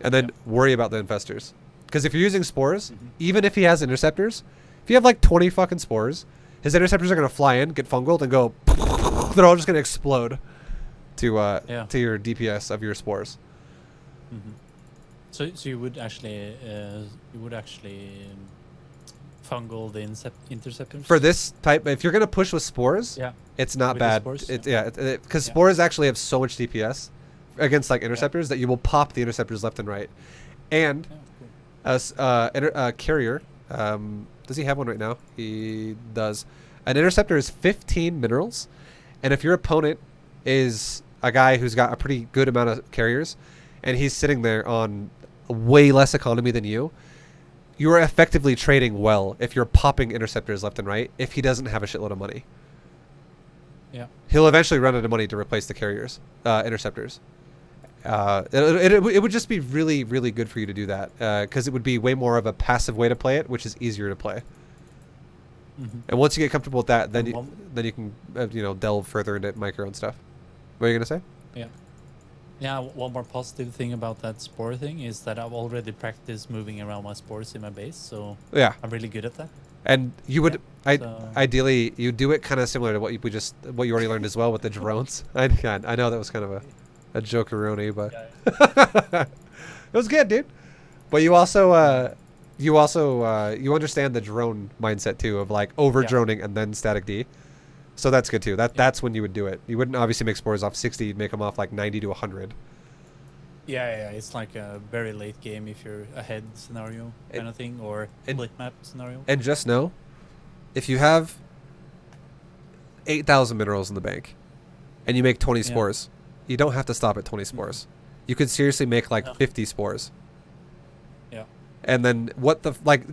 And then worry about the infestors. Because if you're using spores, even if he has interceptors, if you have like 20 fucking spores, his interceptors are going to fly in, get fungled, and go, they're all just going to explode to your DPS of your spores. So you would actually fungal the interceptors? For this type, if you're going to push with spores, it's not with bad. Spores, because spores actually have so much DPS against like interceptors that you will pop the interceptors left and right. And a carrier, does he have one right now? He does. An interceptor is 15 minerals, and if your opponent is a guy who's got a pretty good amount of carriers, and he's sitting there on way less economy than you are effectively trading well if you're popping interceptors left and right if he doesn't have a shitload of money. Yeah. He'll eventually run out of money to replace the carriers, interceptors. It would just be really, really good for you to do that, because it would be way more of a passive way to play it, which is easier to play. And once you get comfortable with that, then you can delve further into micro and stuff. What are you gonna say? Yeah, one more positive thing about that spore thing is that I've already practiced moving around my spores in my base, so yeah, I'm really good at that. And you would, ideally, you do it kind of similar to what you already learned as well with the drones. I know that was kind of a jokeroni, but it was good, dude. But you also you understand the drone mindset too, of like over droning and then static D. So that's good too. That's when you would do it. You wouldn't obviously make spores off 60. You'd make them off like 90 to 100. Yeah. It's like a very late game if you're ahead scenario kind of thing, or split map scenario. And just know, if you have 8,000 minerals in the bank, and you make 20 spores, you don't have to stop at 20 spores. You could seriously make like 50 spores. Yeah. And then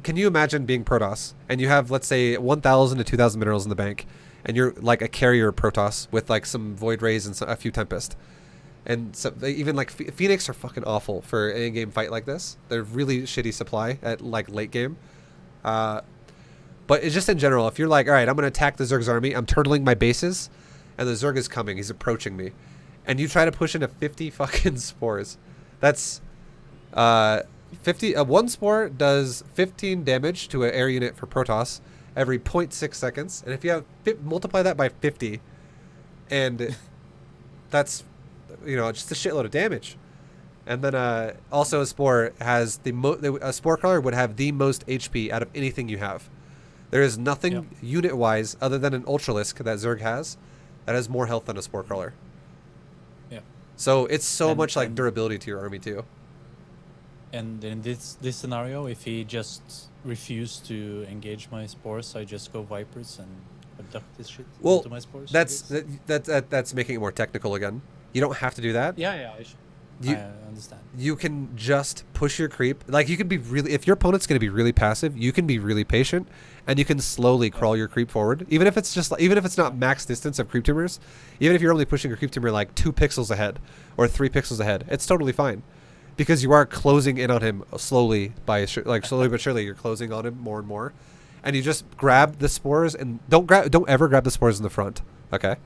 can you imagine being Protoss and you have, let's say, 1,000 to 2,000 minerals in the bank, and you're like a carrier Protoss with like some Void Rays and a few Tempest. And so even like Phoenix are fucking awful for an in-game fight like this. They're really shitty supply at like late game. But it's just in general, if you're like, all right, I'm going to attack the Zerg's army, I'm turtling my bases, and the Zerg is coming, he's approaching me, and you try to push into 50 fucking spores. That's 50. One spore does 15 damage to an air unit for Protoss every 0.6 seconds, and if you have multiply that by 50, and that's just a shitload of damage. And then also a spore has a spore crawler would have the most HP out of anything you have. There is nothing unit wise other than an ultralisk that Zerg has that has more health than a spore crawler. Yeah. So it's so much like durability to your army too. And in this scenario, if he just refused to engage my spores, I just go Vipers and abduct this shit into my spores. That's making it more technical again. You don't have to do that. Yeah. You, I understand. you can just push your creep. Like, you can be really, if your opponent's going to be really passive, you can be really patient, and you can slowly crawl your creep forward. Even if it's just, even if it's not max distance of creep tumors, even if you're only pushing your creep tumor like 2 pixels ahead or 3 pixels ahead, it's totally fine, because you are closing in on him slowly slowly but surely. You're closing on him more and more, and you just grab the spores, and don't ever grab the spores in the front. Okay.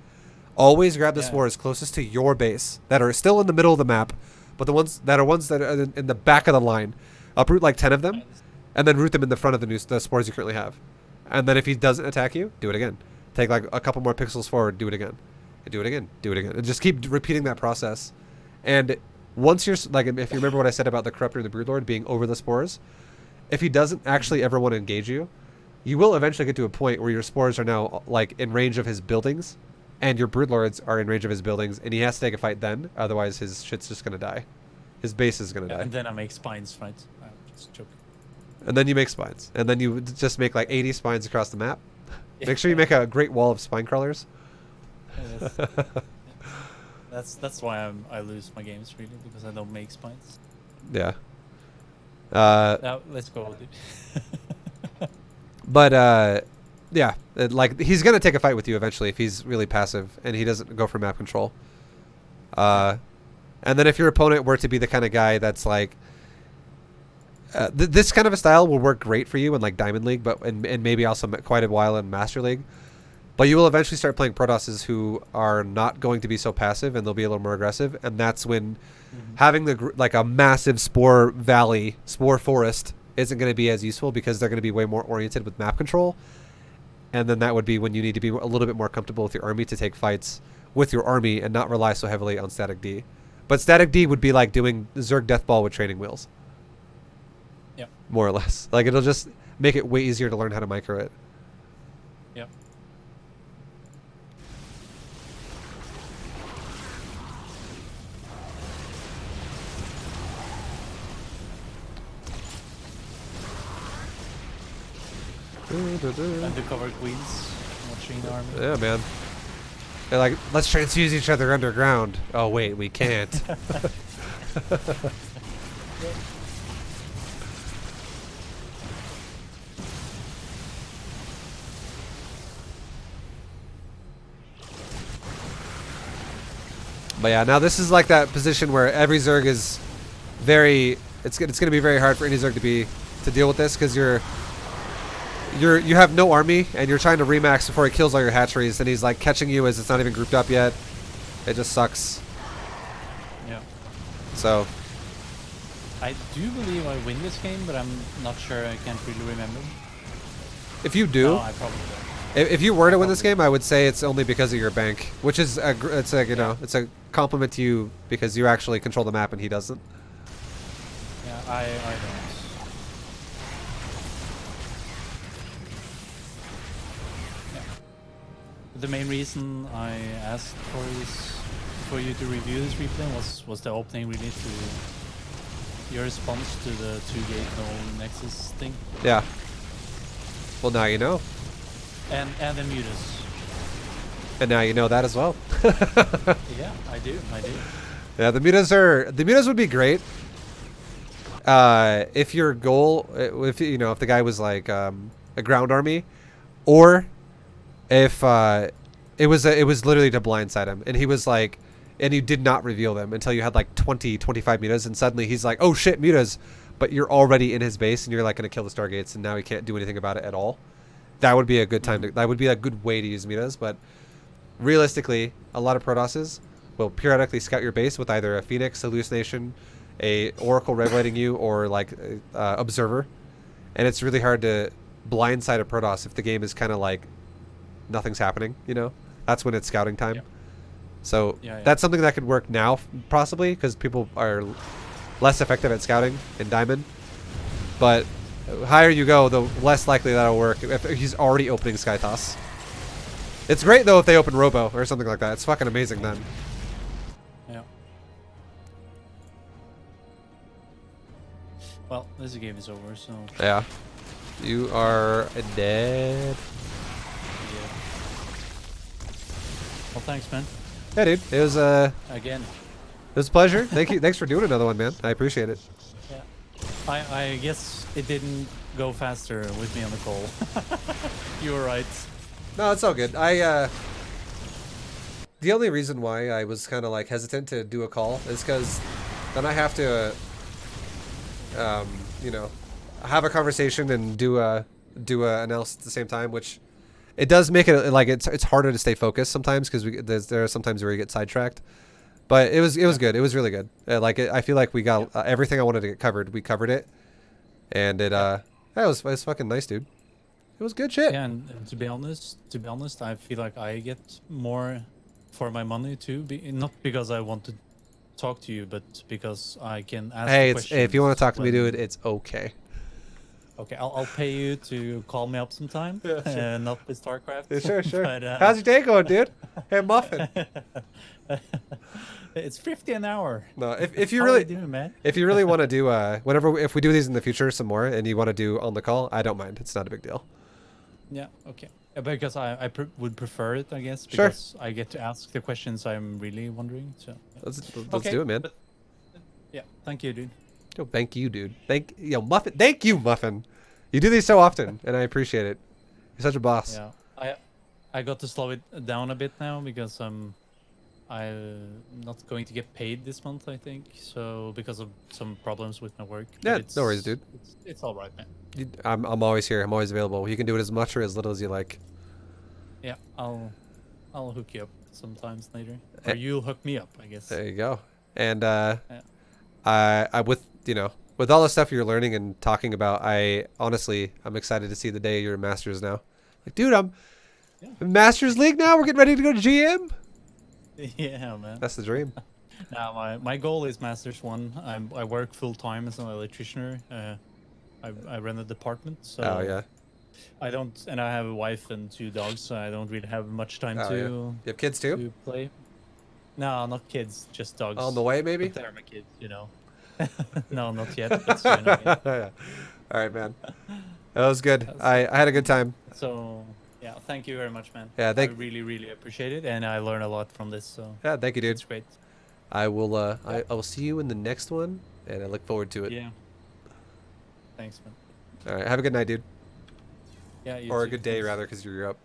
Always grab the spores closest to your base that are still in the middle of the map, but the ones that are in the back of the line. Uproot like 10 of them, and then root them in the front of the spores you currently have. And then if he doesn't attack you, do it again. Take like a couple more pixels forward, do it again. And do it again, do it again. And just keep repeating that process. And once you're, like, if you remember what I said about the Corruptor and the Broodlord being over the spores, if he doesn't actually ever want to engage you, you will eventually get to a point where your spores are now like in range of his buildings, and your Broodlords are in range of his buildings, and he has to take a fight then. Otherwise, his shit's just going to die. His base is going to die. And then I make spines, right? I'm just joking. And then you make spines. And then you just make like 80 spines across the map. Make sure you make a great wall of spine crawlers. That's why I lose my games, really, because I don't make spines. Yeah. Now, let's go, dude. But, yeah, like, he's going to take a fight with you eventually if he's really passive and he doesn't go for map control. And then if your opponent were to be the kind of guy that's like, this kind of a style will work great for you in like Diamond League, but and maybe also quite a while in Master League. But you will eventually start playing Protosses who are not going to be so passive, and they'll be a little more aggressive. And that's when having like a massive spore valley, spore forest isn't going to be as useful, because they're going to be way more oriented with map control. And then that would be when you need to be a little bit more comfortable with your army to take fights with your army and not rely so heavily on static D. But static D would be like doing Zerg Deathball with training wheels. Yep. More or less. Like, it'll just make it way easier to learn how to micro it. Yep. Undercover queens watching the army. Yeah, man. They're like, let's transfuse each other underground. Oh, wait, we can't. But yeah, now this is like that position where every Zerg is very... It's going to be very hard for any Zerg to deal with this, because you have no army, and you're trying to remax before he kills all your hatcheries, and he's like catching you as it's not even grouped up yet. It just sucks. Yeah. So I do believe I win this game, but I'm not sure. I can't really remember. if you do, No, I probably don't. if you were to win this game, I would say it's only because of your bank, which is it's a it's a compliment to you, because you actually control the map and he doesn't. Yeah, I don't. The main reason I asked for you to review this replay was the opening, really, to your response to the 2-gate no Nexus thing. Yeah. Well, now you know. And the mutas. And now you know that as well. Yeah, I do. Yeah, the mutas would be great. If your goal, if the guy was like a ground army, or if it was literally to blindside him, and he was like, and you did not reveal them until you had like 25 mutas, and suddenly he's like, oh shit, mutas, but you're already in his base, and you're like going to kill the Stargates, and now he can't do anything about it at all. That would be a good time that would be a good way to use mutas. But realistically, a lot of Protosses will periodically scout your base with either a Phoenix hallucination, a Oracle regulating you, or like Observer, and it's really hard to blindside a Protoss if the game is kind of like nothing's happening. That's when it's scouting time. Yep. So Yeah. that's something that could work now, possibly, because people are less effective at scouting in Diamond. But the higher you go, the less likely that'll work if he's already opening Skytoss. It's great though if they open Robo or something like that. It's fucking amazing then. Yeah. Well, this game is over, so Yeah. You are dead. yeah. Well, thanks, man. Yeah, dude. It was Again. was a pleasure. Thank you. Thanks for doing another one, man. I appreciate it. Yeah. I guess it didn't go faster with me on the call. You were right. No, it's all good. The only reason why I was kind of like hesitant to do a call is because then I have to, you know, have a conversation and do a analysis at the same time, which it does make it like it's harder to stay focused sometimes because there are sometimes where you get sidetracked. But it was good. It was really good. I feel like we got everything I wanted to get covered. We covered it, and it it was fucking nice, dude. It was good shit. Yeah, and to be honest, I feel like I get more for my money too. Not because I want to talk to you, but because I can ask. Hey, questions if you want to talk to me, dude, it's okay. Okay, I'll pay you to call me up sometime. Yeah, sure. Not with StarCraft. Yeah, sure, sure. But, How's your day going, dude? Hey, Muffin. It's 50 an hour. No, if you How really you doing, man? if you really want to do if we do these in the future some more and you want to do on the call, I don't mind. It's not a big deal. Yeah, okay. Because I would prefer it, I guess, Sure. because I get to ask the questions I'm really wondering. So yeah. Let's Okay, do it, man. but- yeah, thank you, dude. Yo, thank you, dude. Muffin. Thank you, Muffin. You do these so often, and I appreciate it. You're such a boss. Yeah, I got to slow it down a bit now because I'm not going to get paid this month, I think. So because of some problems with my work. Yeah, But no worries, dude. It's all right, man. I'm always here. I'm always available. You can do it as much or as little as you like. Yeah, I'll hook you up sometimes later, or you'll hook me up, I guess. There you go. And I with with all the stuff you're learning and talking about, I'm excited to see the day you're in Masters now. Like, dude, I'm in Masters League now. We're getting ready to go to GM. Yeah, man. That's the dream. Now my goal is Masters 1. I work full time as an electrician. I run a department, so Oh yeah. I don't, and I have a wife and 2 dogs, so I don't really have much time Oh, to yeah. You have kids too? to play. No, not kids, just dogs. On the way, maybe. But they're my kids, you know. No, not yet. But soon, I guess. Yeah. All right, man. That was good. I had a good time. So yeah, thank you very much, man. Yeah, I really, really appreciate it, and I learn a lot from this. So Yeah, thank you, dude. it's great. I will I will see you in the next one, and I look forward to it. Yeah. Thanks, man. All right, have a good night, dude. Yeah. You Or a too. good day, Thanks. rather, because you're up.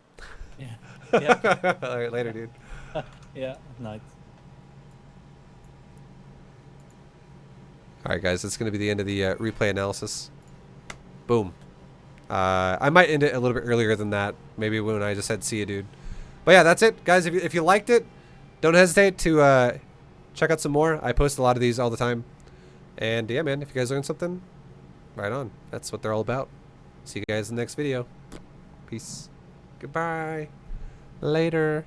Yeah. Yeah. All right, later, dude. Yeah. Night. All right, guys, that's going to be the end of the replay analysis. Boom. I might end it a little bit earlier than that. Maybe when I just said see you, dude. But yeah, that's it. Guys, if you liked it, don't hesitate to check out some more. I post a lot of these all the time. And yeah, man, if you guys learned something, right on. That's what they're all about. See you guys in the next video. Peace. Goodbye. Later.